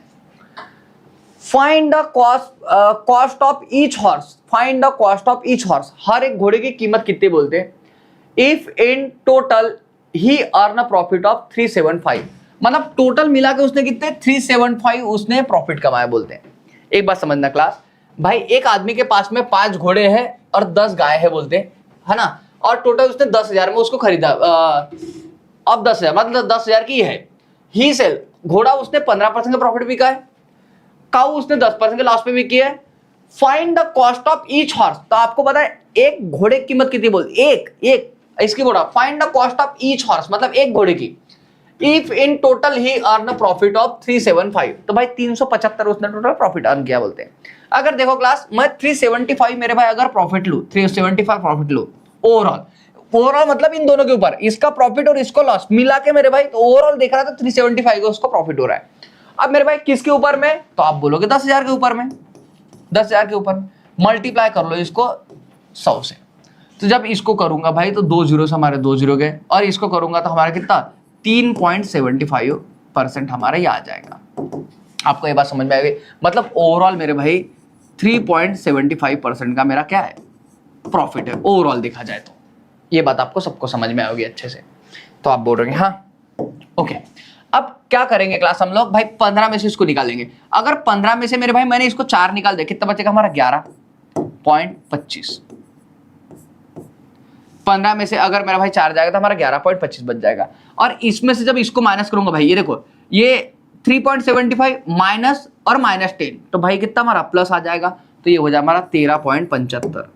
Find the cost of each horse, find the cost of each horse, हर एक घोड़े की कीमत कितनी बोलते हैं। If in total he earn a profit of 375, मतलब टोटल मिला के उसने कितने 375 उसने प्रॉफिट कमाया बोलते हैं। एक बात समझना क्लास, भाई एक आदमी के पास में 5 घोड़े हैं और 10 गाय है बोलते है ना, और टोटल उसने 10,000 में उसको खरीदा। अब 10,000 मतलब 10,000 की है। ही सेल, घोड़ा उसने 15% का प्रॉफिट बिका है, काऊ उसने 10% के लॉस पे बिकी है। Find the cost of each horse, तो आपको पता है एक घोड़े की कीमत कितनी बोल, एक इसकी घोड़ा। Find the cost of each horse मतलब एक घोड़े की। If in total he earn profit of 375, तो भाई 375 उसने टोटल प्रॉफिट अर्न किया बोलते हैं। अगर देखो क्लास मैं 375 मेरे भाई अगर प्रॉफिट लू, 375 प्रॉफिट लू ओवरऑल मतलब इन दोनों के ऊपर, इसका प्रॉफिट और इसको लॉस मिला के मेरे भाई, तो ओवरऑल देख रहा था 375 का उसको प्रॉफिट हो रहा है। अब मेरे भाई किसके ऊपर में, तो आप बोलोगे 10,000 के ऊपर में, 10,000 के ऊपर मल्टीप्लाई कर लो इसको 100 से। तो जब इसको करूंगा भाई तो 2 जीरो से हमारे 2 जीरो गए, और इसको करूंगा तो हमारा कितना 3.75% हमारा ये आ जाएगा। आपको ये बात समझ में आ गई, मतलब ओवरऑल मेरे भाई 3.75% का मेरा क्या है प्रॉफिट है ओवरऑल देखा जाए तो। ये बात आपको सबको समझ में आएगी अच्छे से, तो आप बोल रहे हैं हाँ ओके। अब क्या करेंगे क्लास हम लोग भाई 15 में से इसको निकालेंगे। अगर 15 में से मेरे भाई मैंने इसको 4 निकाल दिया, कितना बचेगा हमारा 11.25। 15 में से अगर मेरा भाई 4 जाएगा तो हमारा 11.25 बच जाएगा। और इसमें से जब इसको माइनस करूंगा भाई, ये देखो ये 3.75 माइनस और माइनस 10, तो भाई कितना हमारा प्लस आ जाएगा, तो ये हो जाए हमारा 13.75।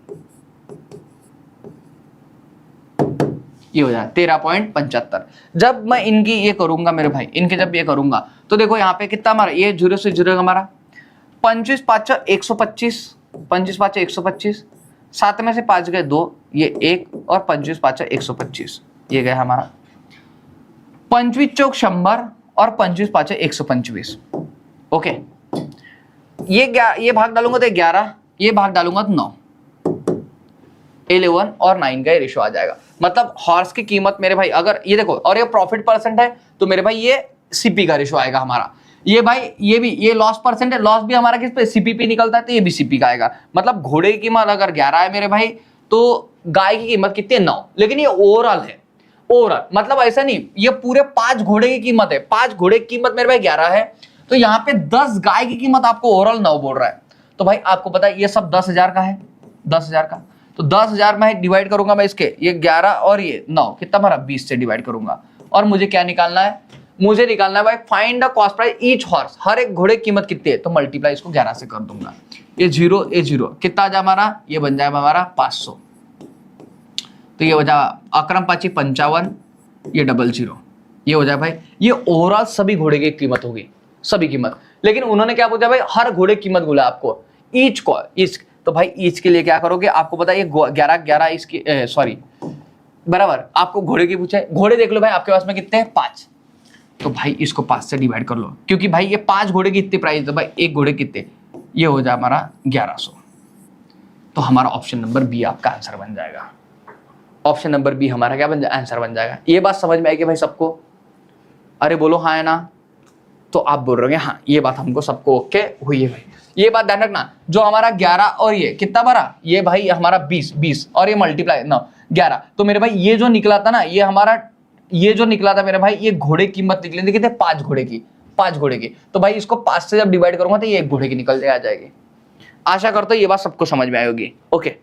ये हो जाए 13.75। जब मैं इनकी ये करूंगा मेरे भाई, इनके जब ये करूंगा तो देखो यहाँ पे कितना हमारा ये 0 से 0 हमारा 25 5 125, 25 5 125, 7 में से 5 गए 2, ये 1 और 25 5 125, ये गया हमारा 25 चौक 100 और 25 5 125। ओके ये भाग डालूंगा तो 11, ये भाग डालूंगा तो 9, 11 और 9 का रेशियो आ जाएगा। मतलब हॉर्स की कीमत मेरे भाई अगर ये देखो, और ये प्रॉफिट परसेंट है तो मेरे भाई ये सीपी का रेशियो आएगा हमारा। ये भाई ये भी ये लॉस परसेंट है, लॉस भी हमारा किस पे, सीपीपी निकलता है, तो ये भी सीपी का आएगा। मतलब घोड़े की कीमत अगर 11 है मेरे भाई, तो गाय की कीमत कितनी है, 9। लेकिन ये ओवरऑल है, ओवरऑल मतलब ऐसा नहीं, ये पूरे 5 घोड़े की कीमत है, 5 घोड़े की कीमत मेरे भाई 11 है, तो यहाँ पे 10 गाय की कीमत आपको ओवरऑल 9 बोल रहा है। तो भाई आपको पता है ये सब 10,000 का है, 10,000 का, तो 10,000 में डिवाइड करूंगा मैं इसके, ये 11 और ये 9 कितना हमारा 20 से डिवाइड करूंगा। और मुझे क्या निकालना है, मुझे निकालना है भाई find the cost price each horse, हर एक घोड़े की कीमत कितनी है, तो मल्टीप्लाई इसको 11 से कर दूंगा। ये 0 ये 0 कितना आ जाए हमारा, ये बन जाए हमारा 500। तो ये हो जाए अक्रम 5 55, ये 00, ये हो जाए भाई, ये ओवरऑल सभी घोड़े की कीमत होगी, सभी कीमत। लेकिन उन्होंने क्या पूछा भाई, हर घोड़े की कीमत बोला आपको, ईच को ईच, तो भाई ईच के लिए क्या करोगे, आपको पता है ये 11 इसकी सॉरी बराबर, आपको घोड़े की पूछा है, घोड़े देख लो भाई आपके पास में कितने हैं, 5, तो भाई इसको 5 से डिवाइड कर लो, क्योंकि भाई ये 5 घोड़े की इतनी प्राइस है, भाई एक घोड़े कितने, ये हो जाए हमारा 1100। तो हमारा ऑप्शन नंबर बी आपका आंसर बन जाएगा। ऑप्शन नंबर बी हमारा क्या बन जाएगा, आंसर बन जाएगा। ये बात समझ में आएगी भाई सबको, अरे बोलो हाँ है ना, तो आप बोल रहे हो हाँ, ये बात हमको सबको ओके हुई है भाई। ये बात ध्यान रखना, जो हमारा 11 और ये कितना बड़ा, ये भाई हमारा 20 और ये मल्टीप्लाई 9 11, तो मेरे भाई ये जो निकला था ना, ये हमारा ये जो निकला था मेरे भाई, ये घोड़े की कीमत निकली थी कितने, 5 घोड़े की, 5 घोड़े की। तो भाई इसको 5 से जब डिवाइड करूंगा तो ये 1 घोड़े की निकल आ जाएगी। आशा करता हूं ये बात सबको समझ में आई होगी। ओके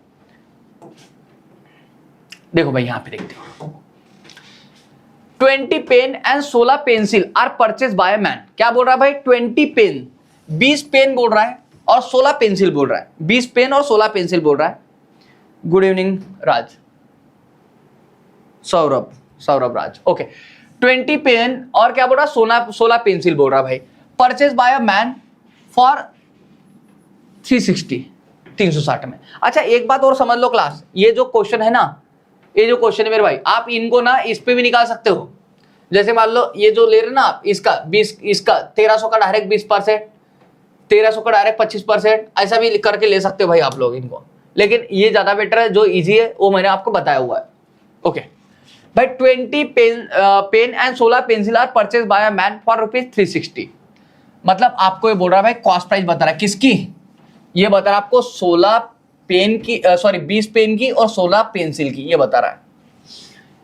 देखो भाई यहां पे देखते हो, 20 pen and 16 pencil are purchase by man. क्या बोल रहा है भाई, 20 पेन 20 पेन बोल रहा है और 16 पेंसिल बोल रहा है, 20 पेन और 16 पेंसिल बोल रहा है। गुड इवनिंग राज, सौरभ राज, ओके। 20 पेन और क्या बोल रहा है, 16 पेंसिल बोल रहा है भाई, purchase by a man for 360 में। अच्छा एक बात और समझ लो क्लास, ये जो क्वेश्चन है ना, ये जो क्वेश्चन है मेरे भाई, आप इनको ना इस पे भी निकाल सकते हो। जैसे मान लो ये जो ले रहे ना आप, इसका 20, इसका 1300 का डायरेक्ट 20%, 1300 का डायरेक्ट 25%, ऐसा भी करके ले सकते हो भाई आप लोग इनको। लेकिन ये ज्यादा बेटर है, जो इजी है वो मैंने आपको बताया हुआ है। ओके भाई 20 pen and 16 pencil are purchase by a man for ₹360। मतलब आपको ये बोल रहा है भाई, कॉस्ट प्राइस बता रहा है किसकी, ये बता रहा है आपको 16 पेन की, सॉरी 20 पेन की और 16 पेंसिल की, ये बता रहा है।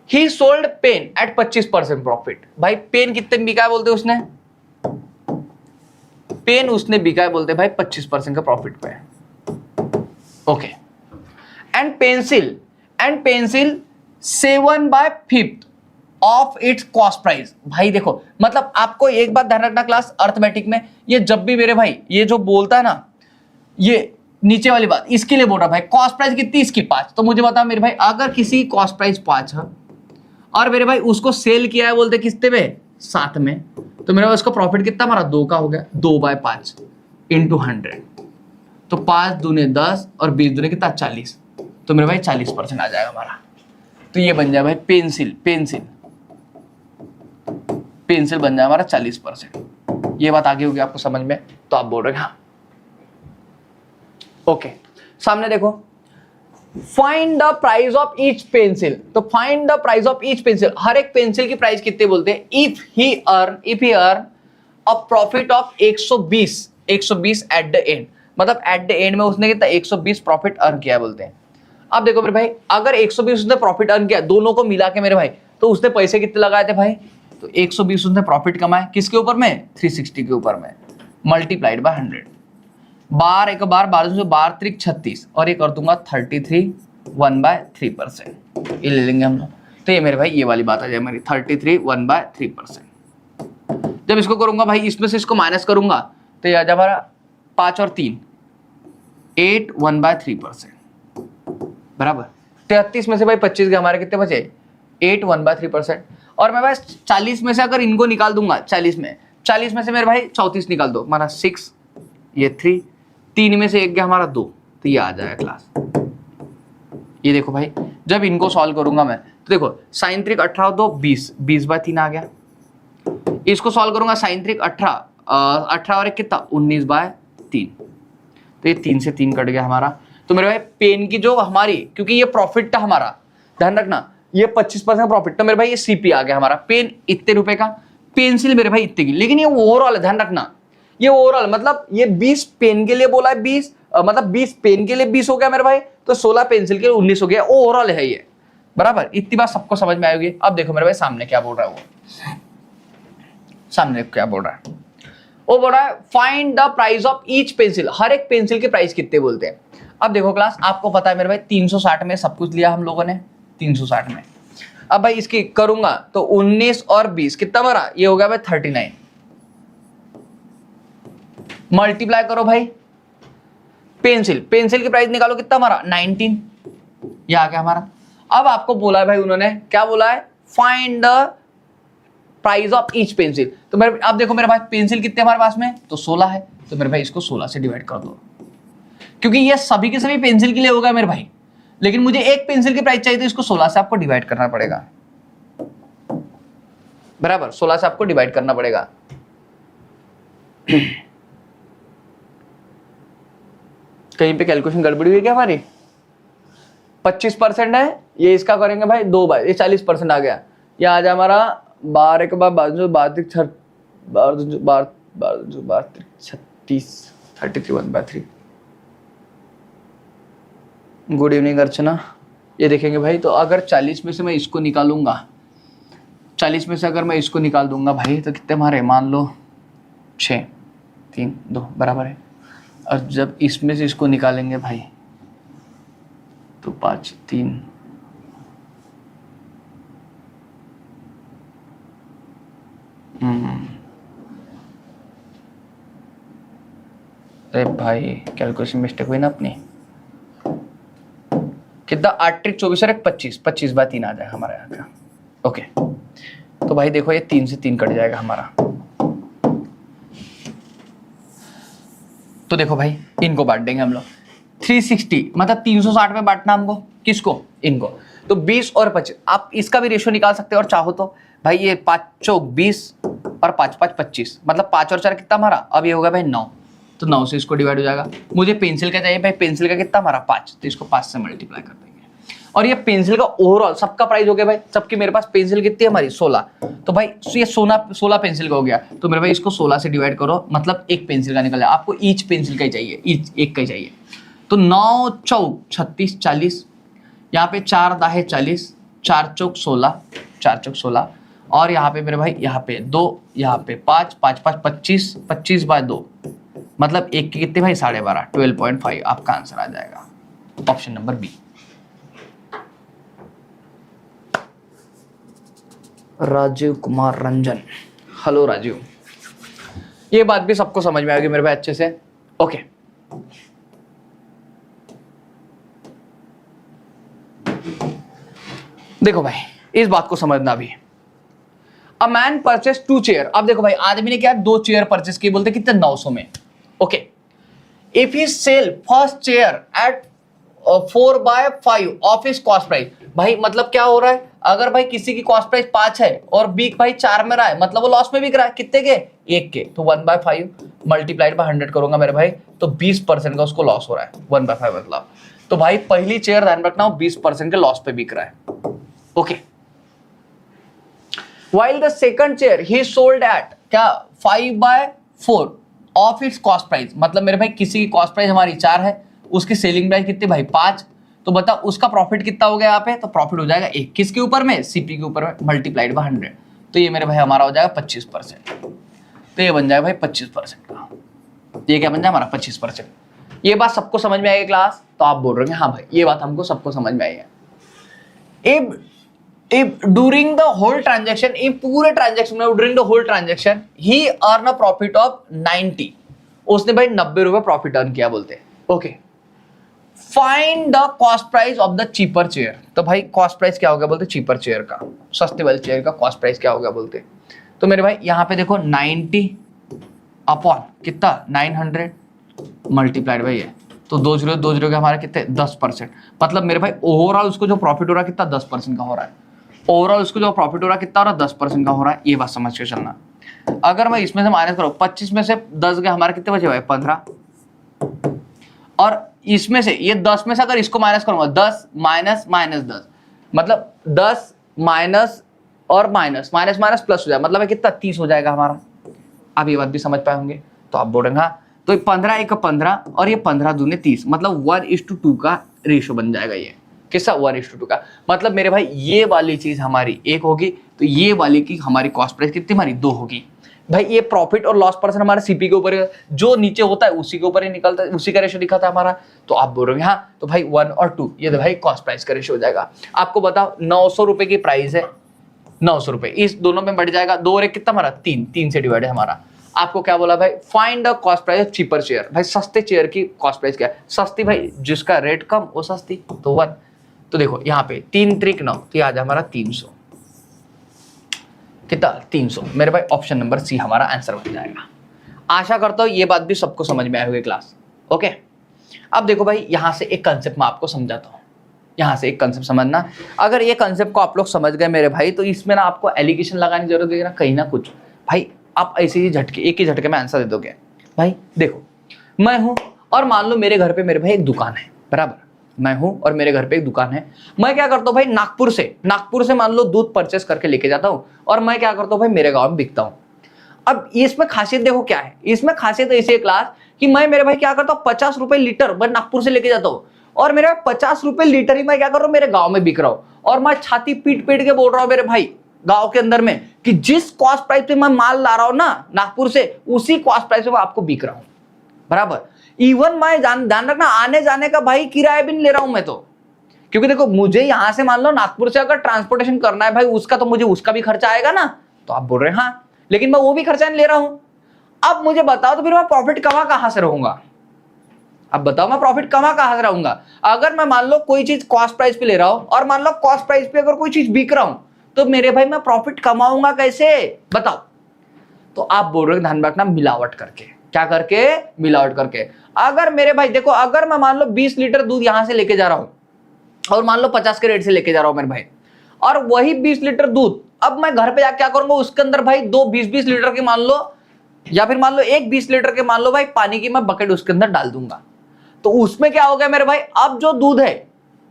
ही सोल्ड पेन एट 25% प्रॉफिट। भाई पेन कितने बिका है बोलते उसने, पेन उसने बिका है बोलते भाई 25% का प्रॉफिट पे। Okay and pencil 7/5 of its cost price. भाई देखो मतलब आपको एक बात ध्यान रखना क्लास, अर्थमेटिक में ये जब भी मेरे भाई ये जो बोलता है ना, ये नीचे वाली बात इसके लिए बोल रहा भाई, कॉस्ट प्राइस कितनी इसकी 5, तो मुझे बता मेरे भाई, अगर किसी कॉस्ट प्राइस 5 है और मेरे भाई उसको सेल किया है बोलते कितने में, 7 में, तो मेरा उसका प्रॉफिट कितना हमारा 2 का हो गया, 2/5 इंटू 100, तो 5 दूने 10 और 20 दूने कितना 40, तो मेरे भाई 40% आ जाएगा हमारा। तो ये बन जाए भाई पेंसिल बन जाए हमारा 40%। ये बात आगे होगी आपको समझ में, तो आप बोल रहे हैं हाँ। ओके सामने देखो, find the price of each pencil. तो find the price of each pencil, हर एक पेंसिल की प्राइस कितने बोलते हैं, if he earn a profit of 120 at the end. मतलब एट द एंड में उसने कितना 120 प्रॉफिट अर्न किया बोलते हैं। अब देखो मेरे भाई, अगर 120 उसने प्रॉफिट अर्न किया दोनों को मिला के मेरे भाई, तो उसने पैसे कितने लगाए थे भाई, तो 120 उसने प्रॉफिट कमाए किसके ऊपर में, 360 के ऊपर में, मल्टीप्लाइड बाय 100। बार एक बार 12 त्रिक 36 और ये कर दूंगा 33 1/3%, ये ले लेंगे हम लोग। तो ये मेरे भाई ये वाली बात आ जाए हमारी 33 1/3%। जब इसको करूंगा भाई, इसमें से इसको माइनस करूंगा तो ये आ जाए हमारा 5 और 3 8 1/3%, बराबर। 33 में से भाई 25 के हमारे कितने बचे, 8 1/3%। और मैं भाई 40 में से अगर इनको निकाल दूंगा, 40 में से मेरे भाई 34 निकाल दो, हमारा 6, ये 3, 3 में से 1 गया हमारा 2, तो ये आ जाएगा क्लास। ये देखो भाई, जब इनको सॉल्व करूंगा मैं, तो देखो साइन त्रिक 18 2 20/3 आ गया। इसको सॉल्व करूंगा साइन त्रिक 18 और 1 कितना 19/3, तो ये 3 से 3 कट गया हमारा। तो मेरे भाई पेन की जो हमारी, क्योंकि ये प्रॉफिट था हमारा, ध्यान रखना ये 25% प्रॉफिट, तो मेरे भाई ये सीपी आ गया हमारा, पेन इतने रुपए का, पेंसिल मेरे भाई इतने की, लेकिन ये ओवरऑल है, ध्यान रखना ये ओवरऑल मतलब ये 20 पेन के लिए बोला है, 20 मतलब 20 पेन के लिए 20 हो गया मेरे भाई, तो 16 पेंसिल के लिए 19 हो गया, ओवरऑल है ये, बराबर। इतनी बात सबको समझ में आएगी। अब देखो मेरे भाई सामने क्या बोल रहा है, वो सामने क्या बोल रहा है, वो बोल रहा है find the price of each pencil, हर एक पेंसिल के प्राइस कितने बोलते हैं। अब देखो क्लास, आपको पता है मेरे भाई 360 में सब कुछ लिया हम लोगों ने, 360 में। अब भाई इसकी करूंगा तो 19 और 20 कितना बना, ये हो गया भाई 39, मल्टीप्लाई करो भाई, पेंसिल की प्राइस निकालो, कितना हमारा 19, ये आ गया हमारा। अब आपको बोला है भाई उन्होंने, क्या बोला है, find the price of each pencil. तो मेरे अब देखो मेरे पास पेंसिल कितने हमारे पास में, तो 16 है, तो मेरे भाई इसको 16 से डिवाइड कर दो, क्योंकि ये सभी के सभी पेंसिल के लिए होगा मेरे भाई, लेकिन मुझे एक पेंसिल की प्राइस चाहिए, तो इसको 16 से आपको डिवाइड करना पड़ेगा, बराबर, 16 से आपको डिवाइड करना पड़ेगा। कहीं पे कैलकुलेशन गड़बड़ी हुई क्या हमारी, 25% है, ये इसका करेंगे भाई 2 बार, ये 40% आ गया, ये आ जाए हमारा 12 के बाद 36 33 1/3। गुड इवनिंग अर्चना। ये देखेंगे भाई, तो अगर 40 में से मैं इसको निकालूंगा, 40 में से अगर मैं इसको निकाल दूंगा भाई, तो कितने हमारे, मान लो 6 3 2 बराबर है, और जब इसमें से इसको निकालेंगे भाई तो 5 3 अरे भाई कैलकुलेशन मिस्टेक हुई ना अपनी, कितना 8 3 24 और 25 25/3 आ जाएगा हमारा यहाँ का। ओके, तो भाई देखो ये 3 से 3 कट जाएगा हमारा, तो देखो भाई इनको बांट देंगे हम लोग 360, मतलब 360 में बांटना हमको, किसको, इनको, तो 20 और 25, आप इसका भी रेशियो निकाल सकते हो और चाहो तो भाई, ये 5 चौक 20 और 5 5 25, मतलब 5 और 4 कितना हमारा, अब ये होगा भाई 9, तो 9 से इसको डिवाइड हो जाएगा। मुझे पेंसिल का चाहिए भाई, पेंसिल का कितना हमारा 5, तो इसको 5 से मल्टीप्लाई कर देंगे, और ये पेंसिल का ओवरऑल सबका प्राइस हो गया भाई, सबकी मेरे पास पेंसिल कितनी है हमारी 16, तो भाई ये 16 पेंसिल का हो गया, तो मेरे भाई इसको 16 से डिवाइड करो, मतलब एक पेंसिल का निकल जाए, आपको ईच पेंसिल का ही चाहिए, ईच एक का ही चाहिए, तो 9 चौक 36 40, यहाँ पे 4 दाहे 40, 4 चौक 16, और यहाँ पे मेरे भाई यहाँ पे 2, यहाँ पे 5 5 5 25 25/2, मतलब एक के कितने भाई 12.5, 12.5 आपका आंसर आ जाएगा, option number B. Rajiv Kumar Ranjan, hello Rajiv, ये बात भी सबको समझ में आएगी मेरे भाई अच्छे से। ओके, देखो भाई इस बात को समझना भी, अ मैन परचेस 2 चेयर, अब देखो भाई आदमी ने क्या 2 चेयर परचेस की, बोलते कितने 900 में। Okay, if he sell first chair at 4/5 of his cost price, भाई मतलब क्या हो रहा है, अगर भाई किसी की कॉस्ट प्राइस 5 है और बिक भाई 4 में रहा है, मतलब वो लॉस में बिक रहा है, कितने के, 1 के, तो 1/5 मल्टीप्लाइड बाय 100 करूंगा मेरे भाई, तो 20% का उसको लॉस हो रहा है, 1/5 मतलब, तो भाई पहली चेयर ध्यान रखना 20% के लॉस पे बिक रहा है। Okay, while the second chair he sold at क्या 5/4 ऑफ इट्स कॉस्ट प्राइस, मतलब मेरे भाई किसी की कॉस्ट प्राइस हमारी 4 है, उसकी सेलिंग प्राइस कितनी भाई 5, तो बता उसका प्रॉफिट कितना हो गया यहाँ पे, तो प्रॉफिट हो जाएगा 1, किसके ऊपर में, सीपी के ऊपर में, मल्टीप्लाइड बाय 100, तो ये मेरे भाई हमारा हो जाएगा 25%, तो ये बन जाएगा भाई 25% का, ये क्या बन जाएगा हमारा 25%। ये बात सबको समझ में आएगी क्लास, तो आप बोल रहे हैं हाँ भाई ये बात हमको सबको समझ में आई है। If during the whole transaction, if पूरे ट्रांजेक्शन में during the whole transaction he earn a profit of 90, उसने भाई 90 रुपए प्रॉफिट अर्न किया बोलते हैं। Okay, find the cost price of the cheaper chair, तो भाई कॉस्ट प्राइस क्या हो गया बोलते, चीपर चेयर का, सस्ते वाले चेयर का कॉस्ट प्राइस क्या हो गया बोलते, तो मेरे भाई यहाँ पे देखो 90 अपॉन कितना 900 मल्टीप्लाइड भाई है, तो 2 0 के हमारे कितने 10%, मतलब मेरे भाई ओवरऑल उसको जो प्रॉफिट हो रहा है कितना 10% का हो रहा है, ओवरऑल उसको जो प्रॉफिट हो रहा है कितना हो रहा है 10% का हो रहा है, ये बात समझ के चलना। अगर मैं इसमें से माइनस करूँ 25 में से 10 गए हमारे कितने बचे भाई 15, और इसमें से ये 10 में से अगर इसको माइनस करूंगा 10 माइनस माइनस 10 मतलब 10 माइनस और माइनस माइनस माइनस प्लस हो जाएगा, मतलब कितना 30 हो जाएगा हमारा। आप ये बात भी समझ पाए होंगे। तो आप बोलेंगे हाँ, तो 15 एक 15 और ये 15 दूने 30 मतलब 1:2 का रेशियो बन जाएगा। ये किसका 1:2 का, मतलब मेरे भाई ये वाली चीज हमारी 1 होगी तो ये वाली की हमारी कॉस्ट प्राइस कितनी हमारी 2 होगी। भाई ये प्रॉफिट और लॉस परसेंट हमारे सीपी के ऊपर जो नीचे होता है उसी के ऊपर ही निकलता है, उसी का रेशियो दिखाता है हमारा। तो आप बोल रहे हो हाँ, तो भाई 1 और 2 ये तो भाई कॉस्ट प्राइस का रेशियो हो जाएगा। आपको बताओ 900 रुपए की प्राइस है, 900 रुपए, इस दोनों में बढ़ जाएगा 2 और 1 कितना हमारा 3 से डिवाइड है हमारा। आपको क्या बोला भाई, find the cost price of cheaper chair. भाई सस्ते चेयर की कॉस्ट प्राइस क्या है, सस्ती भाई जिसका रेट कम वो सस्ती, तो 1। तो देखो यहाँ पे 3 त्रिक 9 तो आज हमारा 300, कितना 300। मेरे भाई ऑप्शन नंबर सी हमारा आंसर बन जाएगा। आशा करता हूँ ये बात भी सबको समझ में आई होगी क्लास। ओके, अब देखो भाई यहाँ से एक कंसेप्ट मैं आपको समझाता हूँ, यहाँ से एक कंसेप्ट समझना। अगर ये कंसेप्ट को आप लोग समझ गए मेरे भाई तो इसमें ना आपको एलिगेशन लगाने की जरूरत है ना, कहीं ना कुछ भाई आप ऐसे ही झटके एक ही झटके में आंसर दे दोगे। भाई देखो मैं हूं और मान लो मेरे घर पे मेरे भाई एक दुकान है, बराबर, मैं हूं और मेरे घर पे एक दुकान है। मैं क्या करता हूं भाई, नागपुर से मान लो दूध परचेस करके लेके जाता हूं और मैं क्या करता हूं भाई मेरे गांव में बिकता हूं। अब इसमें खासियत देखो क्या है, इसमें खासियत ऐसी है क्लास कि मैं मेरे भाई क्या करता हूं 50 रुपए लीटर मैं नागपुर से लेके जाता हूं और मेरे 50 रुपए लीटर ही मैं क्या कर रहा हूं मेरे गांव में बिक रहा हूं। और मैं छाती पीट पीट के बोल रहा हूं मेरे भाई गांव के अंदर में कि जिस कॉस्ट प्राइस पे मैं माल ला रहा हूं ना नागपुर से, उसी कॉस्ट प्राइस पे मैं आपको बिक रहा हूं, बराबर। इवन मैं ध्यान रखना आने जाने का भाई किराया भी नहीं ले रहा हूं मैं तो, क्योंकि देखो मुझे यहां से मान लो नागपुर से अगर ट्रांसपोर्टेशन करना है भाई उसका तो मुझे उसका भी खर्चा आएगा ना। तो आप बोल रहे हैं हाँ, लेकिन मैं वो भी खर्चा नहीं ले रहा हूं। अब मुझे बताओ तो फिर मैं प्रॉफिट कमा कहां से रहूंगा, अब बताओ मैं प्रॉफिट कमा कहां से रहूंगा। अगर मैं मान लो कोई चीज कॉस्ट प्राइस पे ले रहा हूं और मान लो कॉस्ट प्राइस पे अगर कोई चीज बिक रहा हूं तो मेरे भाई मैं प्रॉफिट कमाऊंगा कैसे, बताओ। तो आप बोल रहे हो ध्यान रखना मिलावट करके, क्या करके, मिलावट करके। अगर मेरे भाई देखो अगर मैं मान लो 20 लीटर दूध यहां से लेके जा रहा हूं और मान लो 50 के रेट से लेके जा रहा हूं मेरे भाई, और वही 20 लीटर दूध अब मैं घर पे जाके क्या करूंगा उसके अंदर भाई 2 20-20 लीटर के मान लो, या फिर मान लो एक 20 लीटर के मान लो भाई पानी की मैं बकेट उसके अंदर डाल दूंगा। तो उसमें क्या हो गया मेरे भाई, अब जो दूध है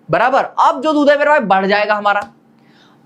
बराबर, अब जो दूध है मेरे भाई बढ़ जाएगा हमारा।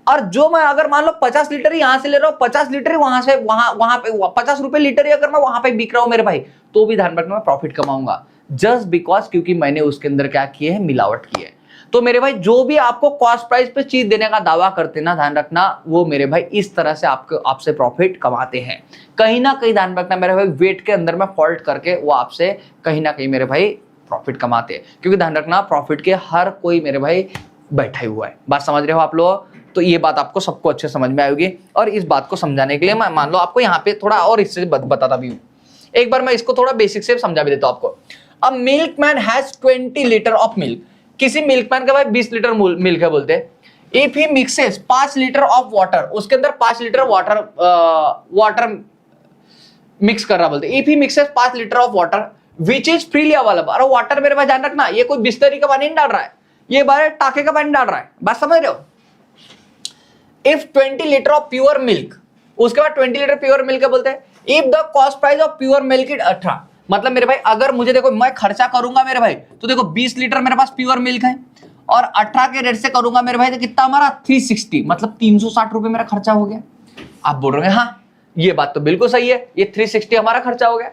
और जो मैं अगर मान लो 50 लीटर यहां से ले रहा हूं, 50 लीटर वहां से वहां पे 50 रुपए लीटर अगर मैं वहां पे बिक रहा हूं मेरे भाई, तो भी ध्यान रखना मैं प्रॉफिट कमाऊंगा, जस्ट बिकॉज क्योंकि मैंने उसके अंदर क्या किए हैं, मिलावट की है। तो मेरे भाई जो भी आपको कॉस्ट प्राइस पे चीज देने का दावा करते ना, ध्यान रखना वो मेरे भाई इस तरह से आपसे प्रॉफिट कमाते हैं। कहीं ना कहीं ध्यान रखना मेरे भाई वेट के अंदर में फॉल्ट करके वो आपसे कहीं ना कहीं मेरे भाई प्रॉफिट कमाते हैं, क्योंकि ध्यान रखना प्रॉफिट के हर कोई मेरे भाई बैठा हुआ है। बात समझ रहे हो आप लोग? तो ये बात आपको सबको अच्छे समझ में आएगी। और इस बात को समझाने के लिए मैं मान लो आपको यहाँ पे थोड़ा और इससे बताता भी हूँ। एक बार मैं इसको थोड़ा बेसिक से समझा भी देता हूँ आपको। A milkman has 20 litre of milk, किसी मिल्कमैन का भाई 20 लीटर मिल्क है बोलते हैं। If he mixes 5 litre of water, उसके अंदर 5 लीटर वाटर मिक्स कर रहा बोलते। If he mixes 5 litre of water which is freely available, और वाटर मेरे पास ध्यान रखना ये कोई बिस्लरी का पानी नहीं डाल रहा है, ये बारे टाके का पानी डाल रहा है, बात समझ रहे हो। If 20 litre of pure milk, उसके बाद 20 लीटर प्योर मिल्क बोलते हैं। If the cost price of pure milk is 18, मतलब मेरे भाई अगर मुझे देखो मैं खर्चा करूंगा मेरे भाई, तो देखो 20 लीटर मेरे पास प्योर मिल्क है और 18 के रेट से करूंगा मेरे भाई, तो कितना हमारा 360, मतलब 360 रुपए मेरा खर्चा हो गया। आप बोल रहे हैं हाँ ये बात तो बिल्कुल सही है, ये 360 हमारा खर्चा हो गया।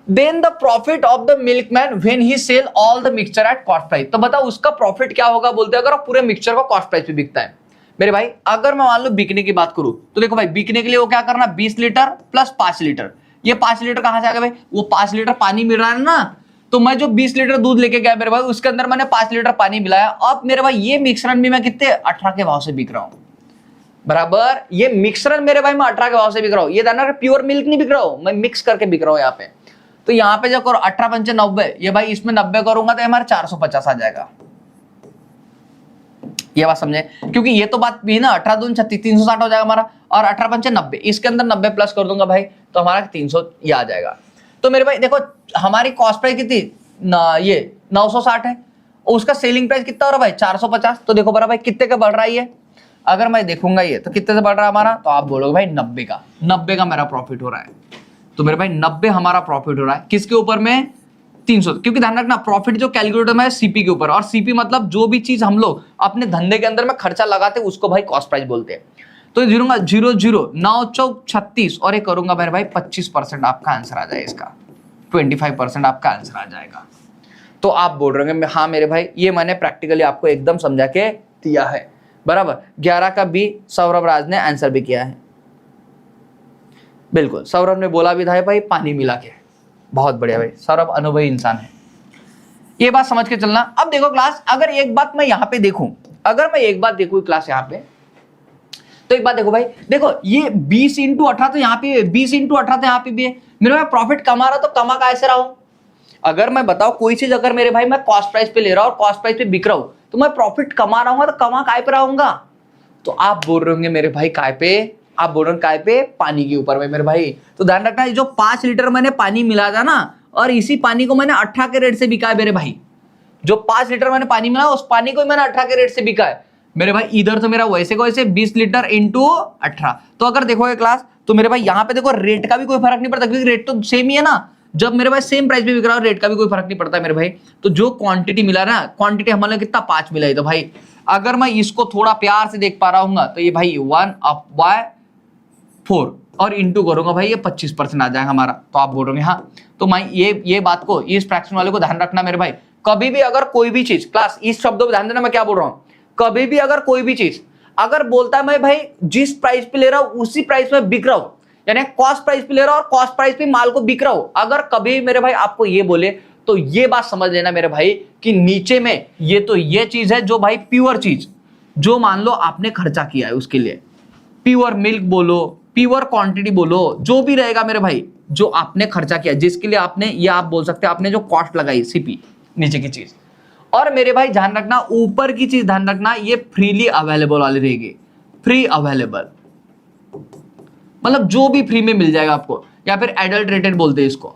Then the profit of the milkman when he sell all the mixture at cost price, तो बताओ उसका प्रॉफिट क्या होगा बोलते हैं अगर पूरे मिक्सचर को कॉस्ट प्राइस पे बिकता है। मेरे भाई अगर मैं मान लो बिकने की बात करूं तो देखो भाई बिकने के लिए वो क्या करना, 20 लीटर प्लस 5 लीटर। ये 5 लीटर कहां से आ गया भाई, वो 5 लीटर पानी मिल रहा है ना, तो मैं जो 20 लीटर दूध लेके गया मेरे भाई उसके अंदर मैंने 5 लीटर पानी मिलाया। अब मेरे भाई ये मिश्रण भी मैं कितने 18 के भाव से बिक रहा हूं, बराबर। ये मिश्रण मेरे भाई मैं 18 के भाव से बिक रहा हूं, ये दाना प्योर मिल्क नहीं बिक रहा हूं, मैं मिक्स करके बिक रहा हूं यहाँ पे। तो यहाँ पे जो करो 18 पंचे 90, ये भाई इसमें 90 करूंगा तो हमारे 450 आ जाएगा। ये बात समझे, क्योंकि ये तो बात भी ना 18 दूनी 36 360 हो जाएगा हमारा, और 18 पंचे 90, इसके अंदर 90 प्लस कर दूंगा भाई तो हमारा 300 ये आ जाएगा। तो मेरे भाई देखो हमारी कॉस्ट प्राइस कितनी ना, ये 960 है, उसका सेलिंग प्राइस कितना हो रहा है भाई 450। तो देखो बड़ा भाई कितने का बढ़ रहा है ये, अगर मैं देखूंगा ये तो कितने से बढ़ रहा है हमारा, तो आप बोलोगे भाई 90 का मेरा प्रॉफिट हो रहा है। तो मेरे भाई 90 हमारा प्रॉफिट हो रहा है किसके ऊपर में, 300, क्योंकि ध्यान रखना प्रॉफिट जो कैलकुलेटर में है सीपी के ऊपर, और सीपी मतलब जो भी चीज हम लोग अपने धंधे के अंदर में खर्चा लगाते हैं उसको भाई कॉस्ट प्राइस बोलते हैं। तो जीरोगा 0 0 9 चौक 36 और ये करूंगा मेरे भाई 25% आपका आंसर आ जाएगा, इसका 25% आपका आंसर आ जाएगा। तो आप बोल रहे होंगे हाँ मेरे भाई ये मैंने प्रैक्टिकली आपको एकदम समझा के दिया है, बराबर। 11 का बी सौरभ राज ने आंसर भी किया है, बिल्कुल सौरभ ने बोला भी था भाई पानी मिला के, बहुत बढ़िया भाई, सौरभ अनुभवी इंसान है, ये बात समझ के चलना। अब देखो क्लास, अगर एक बात मैं यहाँ पे देखूं, अगर मैं एक बात देखूं क्लास यहाँ पे, तो एक बात देखो भाई, देखो ये 20 × 18 तो यहाँ पे 20 × 18 तो यहाँ पे भी है, मेरे भाई प्रॉफिट कमा रहा तो कमा कैसे रहा हूं। अगर मैं बताऊं कोई चीज अगर मेरे भाई मैं कॉस्ट प्राइस पे ले रहा हूं और कॉस्ट प्राइस पे बिक रहा हूं तो मैं प्रॉफिट कमा रहा हूं, तो कमा काय पे रहूंगा। तो आप बोल रहे होंगे मेरे भाई काय पे, आप बोल रहे हो काय पे, पानी के ऊपर में मेरे भाई। तो ध्यान रखना जो 5 लीटर मैंने पानी मिला था ना, और इसी पानी को मैंने 18 के रेट से बिका है मेरे भाई। जो 5 लीटर मैंने पानी मिला उस पानी को मैंने 18 के रेट से बिका है मेरे भाई। इधर तो मेरा वैसे को वैसे 20 लीटर इंटू 18। तो अगर देखोगे क्लास तो मेरे भाई यहाँ पे देखो रेट का भी कोई फर्क नहीं पड़ता, क्योंकि रेट तो सेम ही है ना। जब मेरे भाई सेम प्राइस पे बिक रहा है रेट का भी कोई फर्क नहीं पड़ता मेरे भाई। तो जो क्वांटिटी मिला ना, क्वांटिटी हमारे कितना 5 मिला है, तो भाई अगर मैं इसको थोड़ा प्यार से देख पा रहा हूँ तो ये भाई 1/4 और इंटू करूंगा भाई ये 25% आ जाएगा हमारा। तो आप बोलोगे हाँ, तो मैं ये बात को, इस फ्रैक्शन वाले को ध्यान रखना मेरे भाई। कभी भी अगर कोई भी चीज, क्लास इस शब्दों पर ध्यान देना मैं क्या बोल रहा हूँ, कभी भी अगर कोई भी चीज अगर बोलता है मैं भाई जिस प्राइस पे ले रहा हूं उसी प्राइस पे बिक रहा हूं, यानी कॉस्ट प्राइस पे ले रहा हूं और कॉस्ट प्राइस पे माल को बिक रहा हूं, अगर कभी मेरे भाई आपको ये बोले तो ये बात समझ लेना मेरे भाई कि नीचे में ये तो ये चीज है जो भाई प्योर चीज, जो मान लो आपने खर्चा किया है उसके लिए, प्योर मिल्क बोलो, प्योर क्वांटिटी बोलो, जो भी रहेगा मेरे भाई, जो आपने खर्चा किया, जिसके लिए आपने, ये आप बोल सकते हैं आपने जो कॉस्ट लगाई सीपी, नीचे की चीज। और मेरे भाई ध्यान रखना ऊपर की चीज ध्यान रखना, ये फ्रीली अवेलेबल वाली रहेगी, फ्री अवेलेबल मतलब जो भी फ्री में मिल जाएगा आपको, या फिर एडल्ट्रेटेड बोलते हैं इसको,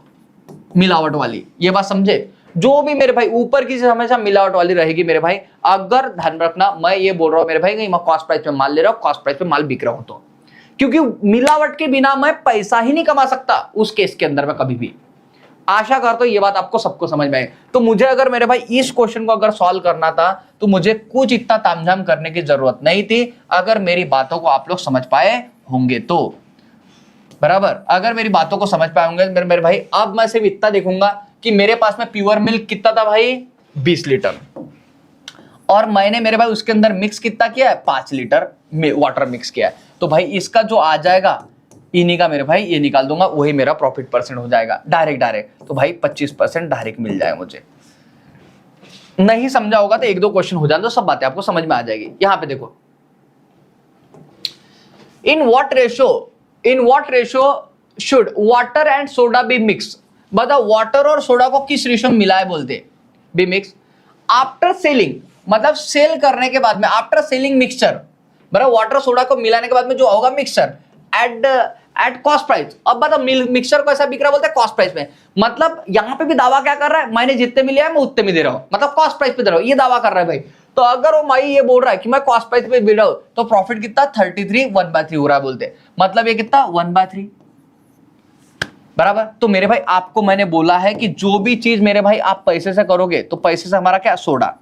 मिलावट वाली, ये बात समझे। जो भी मेरे भाई ऊपर की चीज हमेशा मिलावट वाली रहेगी मेरे भाई। अगर ध्यान रखना मैं ये बोल रहा हूं मेरे भाई कि मैं कॉस्ट प्राइस पे माल ले रहा हूं, कॉस्ट प्राइस पे माल बिक रहा हूं, तो क्योंकि मिलावट के बिना मैं पैसा ही नहीं कमा सकता उस केस के अंदर में कभी भी। आशा करता हूं ये बात आपको सबको समझ में आए। तो मुझे अगर मेरे भाई इस क्वेश्चन को अगर सॉल्व करना था तो मुझे कुछ इतना तामझाम करने की जरूरत नहीं थी, अगर मेरी बातों को आप लोग समझ पाए होंगे तो, बराबर। अगर मेरी बातों को समझ पाए होंगे मेरे भाई, अब मैं सिर्फ इतना देखूंगा कि मेरे पास में प्योर मिल्क कितना था भाई 20 लीटर, और मैंने मेरे भाई उसके अंदर मिक्स कितना किया है 5 लीटर वाटर मिक्स किया है। तो भाई इसका जो आ जाएगा इन्हीं का मेरे भाई ये निकाल दूंगा, वही मेरा प्रॉफिट परसेंट हो जाएगा डायरेक्ट। तो भाई 25% डायरेक्ट मिल जाएगा मुझे। नहीं समझा होगा तो 1-2 क्वेश्चन हो जाए तो सब बातें आपको समझ में आ जाएगी। यहां पे देखो, in what ratio should water and soda be mix. बताओ वाटर और सोडा को किस रेशियो में मिलाए बोलते बी मिक्स आफ्टर सेलिंग, मतलब सेल करने के बाद में, आफ्टर सेलिंग मिक्सचर, बराबर। वाटर सोडा को मिलाने के बाद में जो होगा मिक्सचर एट कॉस्ट प्राइस। अब बताओ मिक्सचर को ऐसा बिक रहा बोलते हैं कॉस्ट प्राइस में, मतलब यहां पे भी दावा क्या कर रहा है, मैंने जितने में लिया है मैं उतने में दे रहा हूं, मतलब कॉस्ट प्राइस पे दे रहा हूं, ये दावा कर रहा है भाई। तो अगर वो माई ये बोल रहा है कि मैं कॉस्ट प्राइस पे दे रहा हूं तो प्रॉफिट कितना 33 1/3 हो रहा है बोलते, मतलब ये कितना 1/3, बराबर। तो मेरे भाई आपको मैंने बोला है कि जो भी चीज मेरे भाई आप पैसे से करोगे तो पैसे से हमारा क्या सोडा,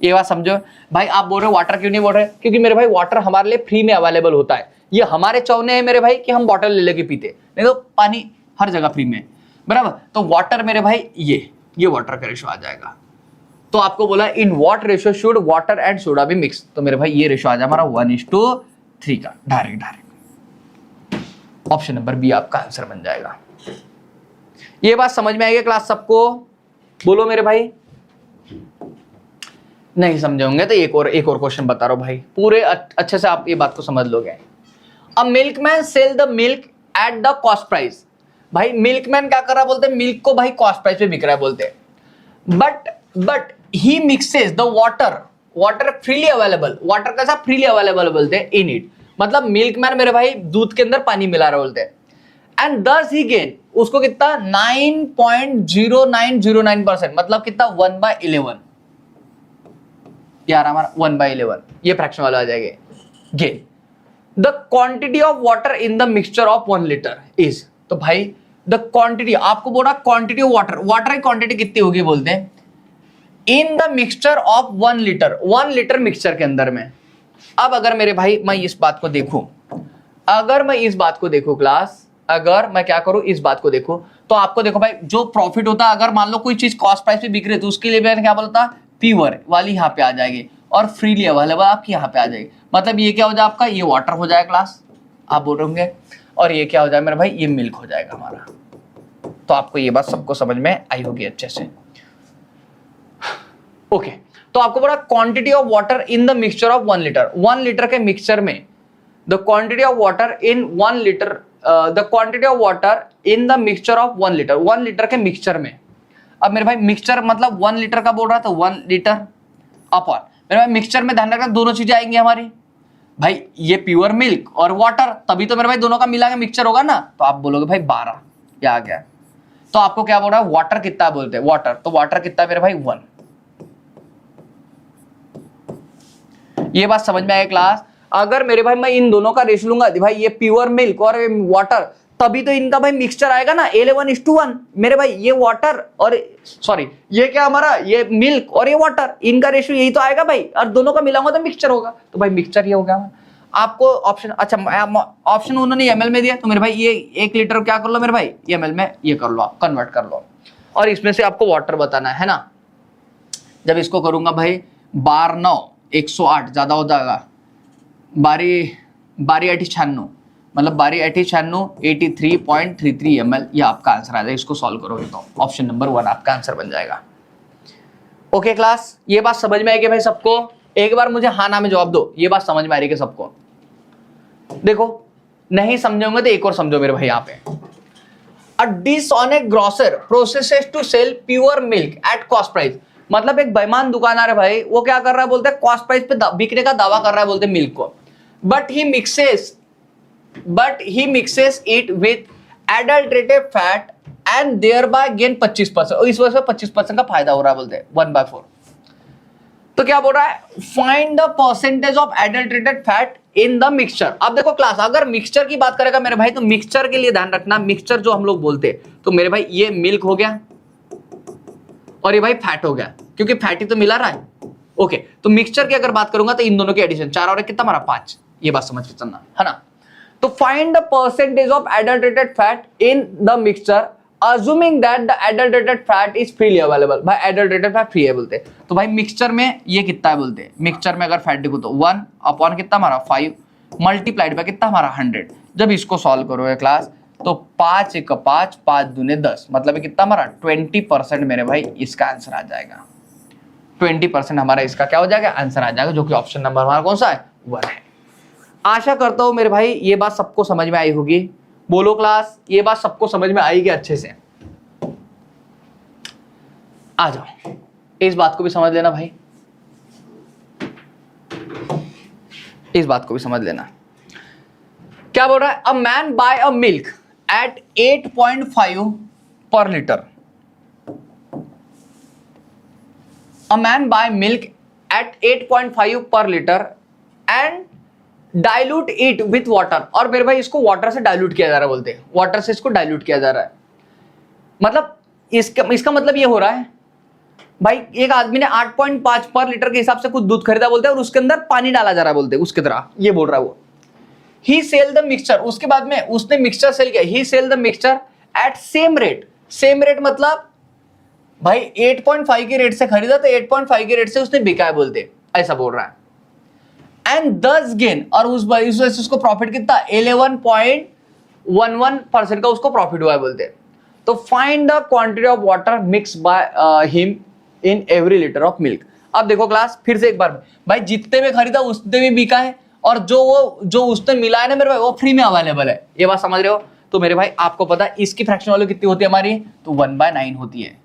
ये बात समझो भाई। आप बोल रहे हो वाटर क्यों नहीं बोल रहे, क्योंकि मेरे भाई वाटर हमारे लिए फ्री में अवेलेबल होता है, ये हमारे चौने हैं मेरे भाई कि हम बॉटल ले लेके पीते, नहीं तो पानी हर जगह फ्री में, बराबर। तो वाटर मेरे भाई ये वाटर का रेशो आ जाएगा। तो आपको बोला in what ratio should water and soda be mix, तो मेरे भाई ये रेशो आ जाए हमारा 1:3 का, डायरेक्ट। ऑप्शन नंबर बी आपका आंसर बन जाएगा। ये बात समझ में आएगी क्लास सबको, बोलो मेरे भाई। नहीं समझे होंगे तो एक और क्वेश्चन बता रहा हूं भाई, पूरे अच्छे से आप ये बात को समझ लोगे। A milkman sell the milk at the cost price. भाई मिल्कमैन क्या कर रहा बोलते हैं, मिल्क को भाई कॉस्ट प्राइस पे बिक रहा है बोलते हैं, but he mixes the water freely available, water कैसा फ्रीली अवेलेबल बोलते हैं इन इट, मतलब मिल्कमैन मेरे भाई दूध के अंदर पानी मिला रहा बोलते हैं, एंड दस ही गेन उसको कितना 9.0909%, मतलब कितना 1/11 यार, हमारा 1/11 ये फ्रैक्शन वाला आ जाएगा gain. The quantity of water in the mixture of 1 litre is, तो भाई द क्वांटिटी, आपको बोला क्वांटिटी ऑफ वाटर, वाटर की क्वांटिटी कितनी होगी बोलते हैं in the mixture of 1 litre, 1 litre mixture के अंदर में। अब अगर मेरे भाई मैं इस बात को देखूं, अगर मैं इस बात को देखूं क्लास, अगर मैं क्या करूं इस बात को देखूं, तो आपको देखो भाई जो प्रॉफिट होता है, अगर मान लो कोई चीज कॉस्ट प्राइस पे बिक रही है तो उसके लिए मैंने क्या बोलता, प्योर वाली यहाँ पे आ जाएगी और फ्रीली अवेलेबल आपकी यहाँ पे आ जाएगी। मतलब ये क्या हो जाए आपका, ये वाटर हो जाएगा क्लास, आप बोल रहे होंगे, और ये क्या हो जाए मेरे भाई, ये मिल्क हो जाएगा हमारा। तो आपको ये बात सबको समझ में आई होगी अच्छे से। ओके, तो आपको बोला quantity of water in the mixture of 1 litre, 1 litre के मिक्सचर में the quantity of water in 1 litre, the quantity of water in the mixture of 1 litre, 1 litre के मिक्सचर में। अब मेरे भाई मिक्सचर मतलब 1 लीटर का बोल रहा है तो 1 लीटर अपॉन, मेरे भाई मिक्सचर में ध्यान रखना दोनों चीजें आएंगी हमारी भाई, ये प्योर मिल्क और वाटर, तभी तो मेरे भाई दोनों का मिला के मिक्सचर होगा ना। तो आप बोलोगे भाई 12, क्या आ गया। तो आपको क्या बोल रहा है, वाटर कितना बोलते हैं, वाटर, तो वाटर कितना मेरे भाई 1। ये बात समझ में आए क्लास। अगर मेरे भाई मैं इन दोनों का रेशियो लूंगा भाई, ये प्योर मिल्क और वाटर, तभी तो इनका भाई मिक्सचर आएगा ना 11:1। मेरे भाई ये वाटर और सॉरी ये क्या हमारा, ये मिल्क और ये वाटर, इनका रेशियो यही तो आएगा भाई, और दोनों का मिलाऊंगा तो मिक्सचर होगा। तो भाई मिक्सचर ये हो गया आपको ऑप्शन। अच्छा ऑप्शन उन्होंने एमएल में दिया, तो मेरे भाई ये 1 लीटर क्या कर लो मेरे भाई, ये एमएल में ये कर लो, कन्वर्ट कर लो, और इसमें से आपको वाटर बताना है ना। जब इसको करूंगा भाई 12 108 ज्यादा हो जाएगा, 12 96, मतलब 12 96 83.33 ml, ये आपका आंसर आ जाएगा। इसको सॉल्व करोगे तो ऑप्शन नंबर 1 आपका आंसर बन जाएगा। ओके क्लास, ये बात समझ में आएगी भाई सबको? एक बार मुझे हाँ ना में जवाब दो, ये बात समझ में आ रही है सबको? देखो नहीं समझोगे तो एक और समझो मेरे भाई, यहाँ पे a dishonest grocer processes to sell pure milk at cost price, मतलब एक बेईमान दुकानदार है भाई, वो क्या कर रहा है बोलते हैं, कॉस्ट प्राइस पे बिकने का दावा कर रहा है बोलते हैं मिल्क को, but he mixes it with adulterated fat and thereby gain 25%, और इस वजह से 25% का फायदा हो रहा है बोलते हैं 1/4। तो क्या बोल रहा है, find the percentage of adulterated fat in the mixture. अब देखो क्लास, अगर मिक्सचर की बात करेगा मेरे भाई, तो मिक्सचर के लिए ध्यान रखना, मिक्सचर जो हम लोग बोलते हैं, तो मेरे भाई ये मिल्क हो गया और ये भाई फैट हो गया, क्योंकि फैट ही तो मिला रहा है। ओके, तो मिक्सचर की अगर बात करूंगा तो इन दोनों की एडिशन 4 और कितना हमारा 5, ये बात समझ के चलना है ना। तो find the percentage of adulterated fat in the mixture assuming that the adulterated fat is freely available। भाई एडल्ट्रेटेड फैट फ्री है बोलते हैं, तो भाई मिक्सचर में ये कितना है बोलते हैं, मिक्सचर में अगर फैट देखो तो 1 अपॉन कितना हमारा 5 मल्टीप्लाइड बाय कितना हमारा 100। जब इसको सॉल्व करोगे क्लास तो 5 1 5 5 दूने 10, मतलब कितना हमारा 20% मेरे भाई इसका आंसर आ जाएगा। 20% हमारा इसका क्या हो जाएगा, आंसर आ जाएगा, जो कि ऑप्शन नंबर हमारा कौन सा है, 1 है। आशा करता हूं मेरे भाई ये बात सबको समझ में आई होगी। बोलो क्लास, ये बात सबको समझ में आएगी अच्छे से? आ जाओ, इस बात को भी समझ लेना भाई, इस बात को भी समझ लेना। क्या बोल रहा है, a man buy a milk at 8.5 per litre, a man buy milk at 8.5 per litre and dilute it with water, और मेरे भाई इसको वाटर से डाइल्यूट किया जा रहा है बोलते हैं, वाटर से इसको डाइल्यूट किया जा रहा है। मतलब इसका मतलब ये हो रहा है भाई, एक आदमी ने 8.5 पर लीटर के हिसाब से कुछ दूध खरीदा बोलते हैं और उसके अंदर पानी डाला जा रहा है बोलते हैं, उसकी तरह ये बोल रहा है वो। ही सेल द मिक्सचर, उसके बाद में उसने मिक्सचर सेल किया, he sell the mixture at same rate, same rate मतलब भाई 8.5 के रेट से खरीदा तो 8.5 के रेट से उसने बिका है बोलते, ऐसा बोल रहा है। एंड 10 गेन, और उस वजह से उसको प्रॉफिट कितना 11.11% का उसको प्रॉफिट हुआ है बोलते हैं। तो find the quantity of water mix by him in every litre of milk. अब देखो क्लास, फिर से एक बार भाई, जितने में खरीदा उतने में बिका है, और जो उसने मिला है ना मेरे भाई वो फ्री में अवेलेबल है, ये बात समझ रहे हो? तो मेरे भाई आपको पता है इसकी फ्रैक्शन वैल्यू कितनी होती है हमारी, तो 1/9 होती है,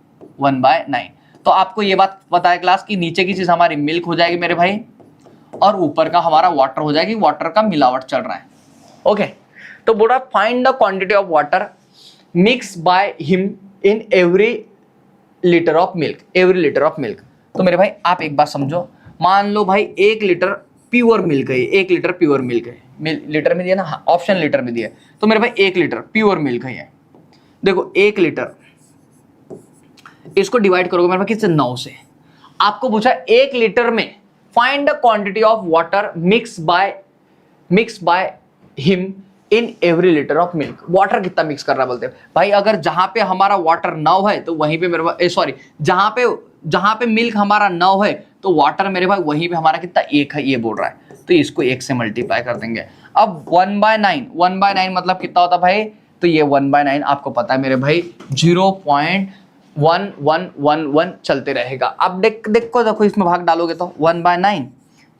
1/9। तो आपको ये बात पता है क्लास की नीचे की चीज हमारी मिल्क हो जाएगी मेरे भाई, और ऊपर का हमारा वाटर हो जाएगी, वाटर का मिलावट चल रहा है। ओके, तो बोला find the quantity of water mix by him in every litre of milk, every litre of milk. तो मेरे भाई आप एक बात समझो, मान लो भाई 1 लीटर प्योर मिल्क है, 1 लीटर प्योर मिल्क है, लीटर में दिया ना, ऑप्शन लीटर में दिया, तो मेरे भाई 1 लीटर प्योर मिल्क है। देखो 1 लीटर, इसको डिवाइड करोगे मेरे पास किससे, 9 से। आपको पूछा 1 लीटर में find the quantity of water mix by him in every litre of milk. Water कितना मिक्स कर रहा है बोलते हैं भाई, अगर जहां पे हमारा वाटर 9 है तो वहीं पे मेरे पास सॉरी जहां पे मिल्क हमारा 9 है तो वाटर मेरे भाई वहीं पे हमारा कितना 1 है, ये बोल रहा है। तो इसको 1 से मल्टीप्लाई कर देंगे। अब 1/9 मतलब कितना होता भाई, तो ये 1/9 आपको पता है मेरे भाई 0.1111 चलते रहेगा। अब देखो इसमें भाग डालोगे तो 1/9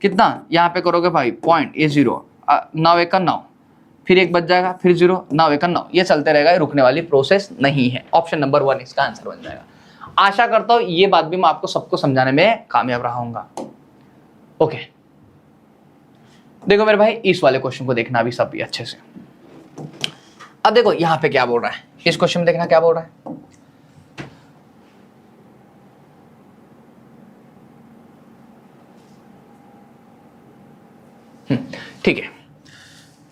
कितना, यहाँ पे करोगे भाई पॉइंट, ये 0, 9 1 9, फिर 1 बच जाएगा, फिर 0, 9 1 9, ये चलते रहेगा, ये रुकने वाली प्रोसेस नहीं है। ऑप्शन नंबर 1 इसका आंसर बन जाएगा। आशा करता हूं ये बात भी मैं आपको सबको समझाने में कामयाब रहा हूंगा। ओके, देखो मेरे भाई इस वाले क्वेश्चन को देखना अभी सब अच्छे से। अब देखो यहां पे क्या बोल रहा है, इस क्वेश्चन में देखना क्या बोल रहा है। ठीक है,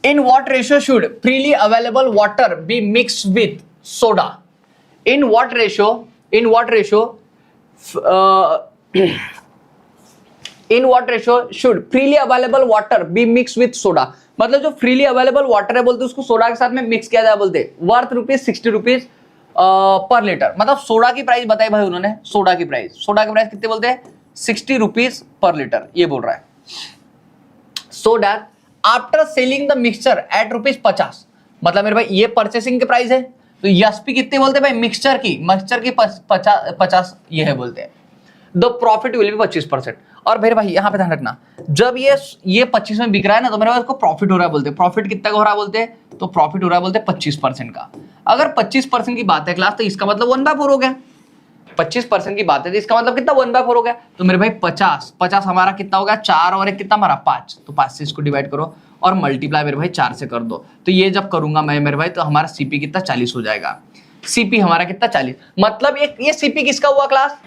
इन what ratio should freely available water be mixed with soda? In what ratio should freely available water be mixed with soda? मतलब जो फ्रीली अवेलेबल वाटर है बोलते उसको सोडा के साथ में मिक्स किया जाए बोलते, वर्थ ₹60 पर लीटर। मतलब सोडा की प्राइस बताई भाई उन्होंने, सोडा की प्राइस कितने बोलते हैं, ₹60 पर लीटर, ये बोल रहा है। सो that after selling the mixture at ₹50, मतलब मेरे भाई ये परचेसिंग के प्राइस है, तो एसपी कितने बोलते हैं भाई, मिक्सचर की 50 ये है बोलते हैं। The profit will be 25%। और फिर भाई यहाँ पे ध्यान रखना, जब ये 25 में बिक रहा है ना तो मेरे भाई उसको प्रॉफिट हो रहा है बोलते हैं। प्रॉफिट कितना का हो रहा है बोलते हैं, तो प्रॉफिट हो रहा है बोलते हैं 25% का। अगर 25% की बात है क्लास, तो इसका मतलब 1/4 हो गया। 25% की बात है तो इसका मतलब कितना, 1/4 हो गया। तो मेरे भाई 50 हमारा कितना हो गया, 4 और 1 कितना हमारा 5, तो 5 से इसको डिवाइड करो और मल्टीप्लाई मेरे भाई 4 से कर दो। तो ये जब करूंगा मैं मेरे भाई, तो हमारा सीपी कितना 40 हो जाएगा। सीपी हमारा कितना 40, मतलब ये सीपी किसका हुआ क्लास,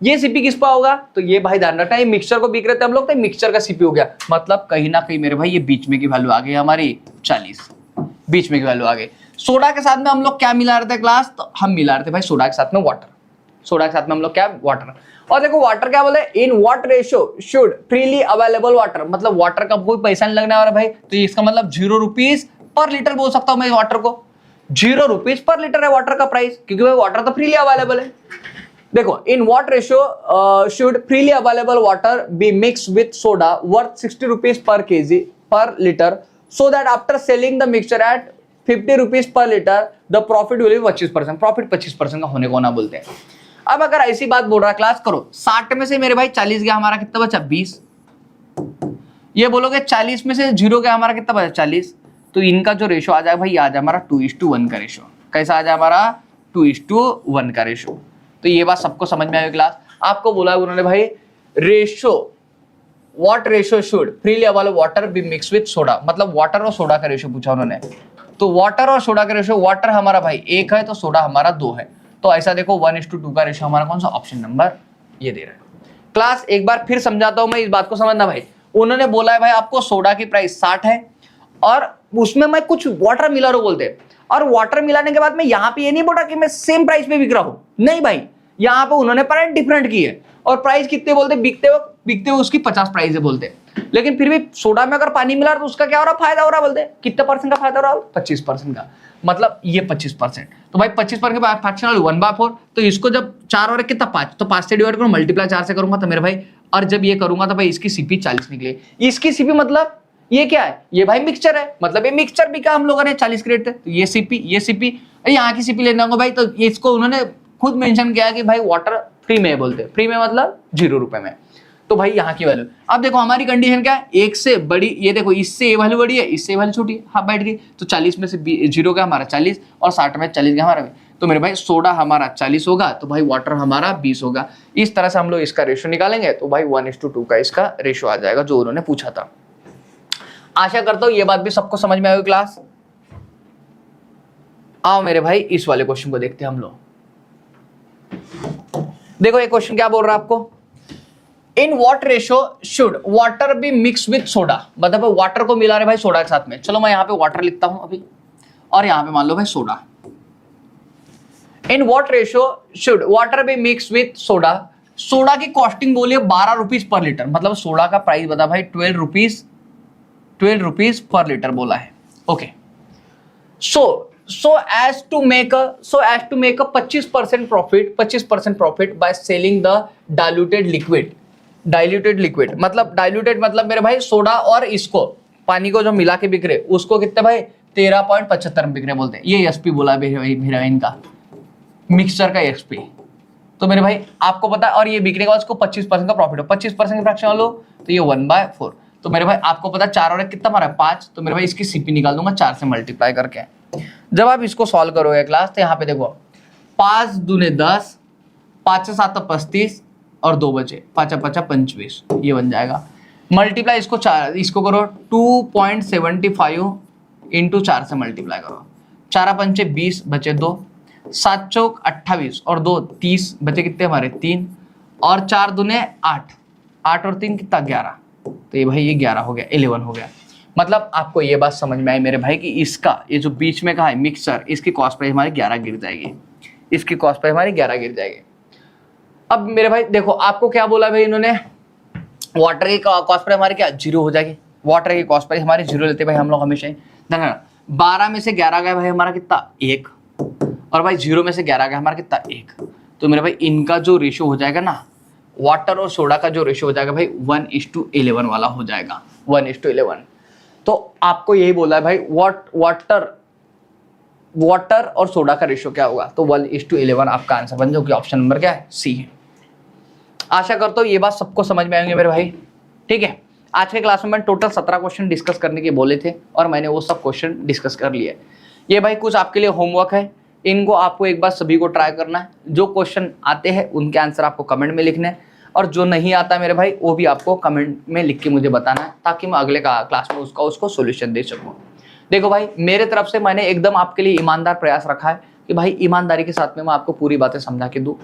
ये सीपी किसका होगा, तो ये भाई ध्यान रखना, ये मिक्सचर को बिक रहे थे हम लोग, तो मिक्सचर का सीपी हो गया। मतलब कहीं ना कहीं मेरे भाई ये बीच में की वैल्यू आ गई हमारी 40, बीच में की वैल्यू आ गई। सोडा के साथ में हम लोग क्या मिला रहे थे क्लास, तो हम मिला रहे थे भाई सोडा के साथ में वाटर, सोडा के साथ में हम लोग क्या, वाटर। और देखो वाटर क्या बोले, इन what ratio should freely available water, मतलब वाटर का कोई पैसा नहीं लगने वाला भाई, तो इसका मतलब ₹0 पर लीटर बोल सकता हूं मैं वाटर को, ₹0 पर लीटर है वाटर का प्राइस, क्योंकि भाई वाटर तो फ्रीली अवेलेबल है। देखो in what ratio should freely available water be mix with soda worth ₹60 per kg per litre, so that after selling the mixture at ₹50 per litre the profit will be 25%। Profit 25% का होने को ना बोलते हैं। अब अगर ऐसी बात बोल रहा है क्लास, करो 60 में से मेरे भाई 40 गया, हमारा कितना बचा 20। ये बोलोगे 40 में से 0 गया, हमारा कितना बचा 40। तो इनका जो रेशो आ जाए भाई, आ जाए हमारा 2:1 का रेशो। कैसा आ जाए हमारा 2:1 का रेशो। तो ये बात सबको समझ में आई क्लास। आपको बोला उन्होंने भाई ratio, what ratio should freely available water be mix with soda, मतलब वाटर और सोडा का रेशो पूछा उन्होंने। तो वाटर और सोडा का रेशो, वाटर हमारा भाई 1 है तो सोडा हमारा 2 है। तो ऐसा देखो 1:2 का रेशो हमारा कौन सा, ऑप्शन नंबर ये दे रहा है। क्लास एक बार फिर समझाता हूं मैं, इस बात को समझना भाई। उन्होंने बोला है भाई आपको सोडा की प्राइस 60 है और उसमें मैं कुछ वाटर मिला रहा हूं बोलते हैं, और वाटर मिलाने के बाद में यहाँ पे ये नहीं बोला कि मैं सेम प्राइस पे बिक रहा हूं, नहीं भाई, यहाँ पे उन्होंने प्राइस डिफरेंट की है। और प्राइस कितने बोलते, बिकते हुए उसकी 50 प्राइस है बोलते हैं। लेकिन फिर भी सोडा में अगर पानी मिला तो उसका क्या हो रहा, फायदा हो रहा बोलते, कितने % का फायदा हो रहा, 25% का, मतलब ये 25%। तो भाई 25% के फ्रैक्शनल 1/4, तो इसको जब 4 और 1 कितना 5, तो 5 से डिवाइड करूँ, मल्टीप्लाई 4 से करूंगा तो मेरे भाई, और जब ये करूंगा तो भाई इसकी सीपी 40 निकले। इसकी सीपी मतलब ये क्या है, ये भाई मिक्सचर है, मतलब ये मिक्सचर भी क्या हम लोगों ने 40 क्रेडिट थे, तो ये सीपी यहाँ की सीपी लेना होगा भाई। तो इसको उन्होंने खुद मेंशन किया कि भाई वाटर फ्री में बोलते, फ्री में मतलब ₹0 में। तो भाई यहाँ की वैल्यू, अब देखो हमारी कंडीशन क्या है, 1 से बड़ी, ये देखो इससे ये वैल्यू बड़ी है, इससे वैल्यू छोटी है, हाँ बैठ गई। तो 40 में से 0 का हमारा 40 और 60 में 40 का हमारा, तो मेरे भाई सोडा हमारा 40 होगा, तो भाई वाटर हमारा 20 होगा। इस तरह से हम लोग इसका रेशो निकालेंगे, तो भाई 1:2 का इसका रेशो आ जाएगा जो उन्होंने पूछा था। आशा करता हूँ ये बात भी सबको समझ में आई क्लास। आओ मेरे भाई इस वाले क्वेश्चन को देखते हैं हम लोग। देखो ये क्वेश्चन क्या बोल रहा है आपको, in what ratio should water be mix with soda, मतलब वाटर को मिला रहे भाई सोडा के साथ में। चलो मैं यहाँ पे वाटर लिखता हूं अभी, और यहाँ पे मान लो भाई soda. In what ratio should water be mix with soda. Soda की कॉस्टिंग बोलिए 12 रुपीज पर लीटर, मतलब सोडा का प्राइस बता भाई 12 रुपीज पर लीटर बोला है। Okay, so as to make a 25% profit by selling the diluted liquid मतलब diluted मतलब मेरे भाई सोडा और इसको पानी को जो मिला के बिक रहे उसको कितने भाई 13.75 में बिक रहे बोलते हैं। ये एसपी बोला मेरा इनका मिक्सचर का एसपी। तो मेरे भाई आपको पता है, और ये बिकने के बाद उसको 25% का प्रॉफिट हो, 25% का फ्रैक्शन लो तो ये 1/4। तो मेरे भाई आपको पता है 4 और 1 कितना मारा है 5, तो मेरे भाई इसकी सीपी निकाल दूंगा 4 से मल्टीप्लाई करके। जब आप इसको सॉल्व करोगे क्लास तो यहाँ पे देखो 5 दूने 10, 5 से 7 35 और 2 बचे 5 5 25, ये बन जाएगा। मल्टीप्लाई इसको करो 2.75 इंटू 4 से मल्टीप्लाई करो, 4 पंचे 20 बचे 2, 7 चौक 28 और 2 30 बचे कितने हमारे 3, और 4 दूने 8, 8 और 3 कितना 11, तो ये भाई ये 11 हो गया, 11 हो गया। मतलब आपको ये बात समझ में आई मेरे भाई कि इसका ये जो बीच में का है मिक्सर, इसकी कॉस्ट प्राइस हमारी 11 गिर जाएगी, इसकी कॉस्ट प्राइस हमारी 11 गिर जाएगी। अब मेरे भाई देखो आपको क्या बोला भाई इन्होंने, वाटर की कॉस्ट प्राइस हमारी क्या 0 हो जाएगी, वाटर की कॉस्ट प्राइस हमारी 0 लेते भाई हम लोग हमेशा ही। 12 में से 11 गया भाई हमारा कितना 1, और भाई 0 में से 11 गया हमारा कितना 1, तो मेरे भाई इनका जो रेशियो हो जाएगा ना, वाटर और सोडा का जो रेशियो हो जाएगा भाई 1:11 वाला हो जाएगा, 1:11। तो आपको यही बोला है भाई वाटर और सोडा का रेशियो क्या होगा, तो 1:11 आपका आंसर बन जाएगा। ऑप्शन नंबर क्या है सी है। आशा करता हूँ ये बात सबको समझ में आएंगे मेरे भाई, ठीक है। आज के क्लास में मैंने टोटल 17 क्वेश्चन डिस्कस करने के बोले थे और मैंने वो सब क्वेश्चन डिस्कस कर लिए। ये भाई कुछ आपके लिए होमवर्क है, इनको आपको एक बार सभी को ट्राई करना है। जो क्वेश्चन आते हैं उनके आंसर आपको कमेंट में लिखने हैं, और जो नहीं आता मेरे भाई वो भी आपको कमेंट में लिख के मुझे बताना है, ताकि मैं अगले क्लास में उसको सोल्यूशन दे सकूँ। देखो भाई मेरे तरफ से मैंने एकदम आपके लिए ईमानदार प्रयास रखा है कि भाई ईमानदारी के साथ में मैं आपको पूरी बातें समझा के दूँ,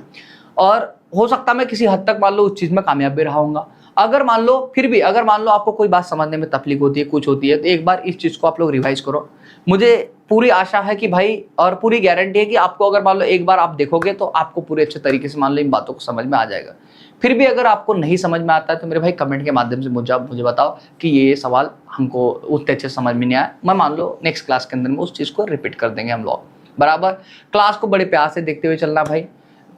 और हो सकता मैं किसी हद तक मान लो उस चीज़ में कामयाब भी रहूँगा। अगर मान लो फिर भी अगर मान लो आपको कोई बात समझने में तकलीफ होती है, कुछ होती है, तो एक बार इस चीज़ को आप लोग रिवाइज करो। मुझे पूरी आशा है कि भाई, और पूरी गारंटी है कि आपको अगर मान लो एक बार आप देखोगे तो आपको पूरे अच्छे तरीके से मान लो इन बातों को समझ में आ जाएगा। फिर भी अगर आपको नहीं समझ में आता है तो मेरे भाई कमेंट के माध्यम से मुझे बताओ कि ये सवाल हमको उतने अच्छे समझ में नहीं आया। मैं मान लो नेक्स्ट क्लास के अंदर में उस चीज़ को रिपीट कर देंगे हम लोग बराबर। क्लास को बड़े प्यार से देखते हुए चलना भाई,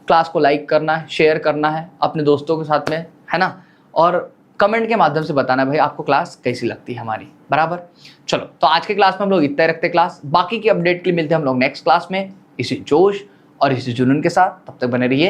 क्लास को लाइक करना है, शेयर करना है अपने दोस्तों के साथ में, है ना, और कमेंट के माध्यम से बताना भाई आपको क्लास कैसी लगती है हमारी बराबर। चलो तो आज के क्लास में हम लोग इतना ही रखते क्लास, बाकी की अपडेट के लिए मिलते हैं हम लोग नेक्स्ट क्लास में इसी जोश और इसी जुनून के साथ। तब तक बने रहिए।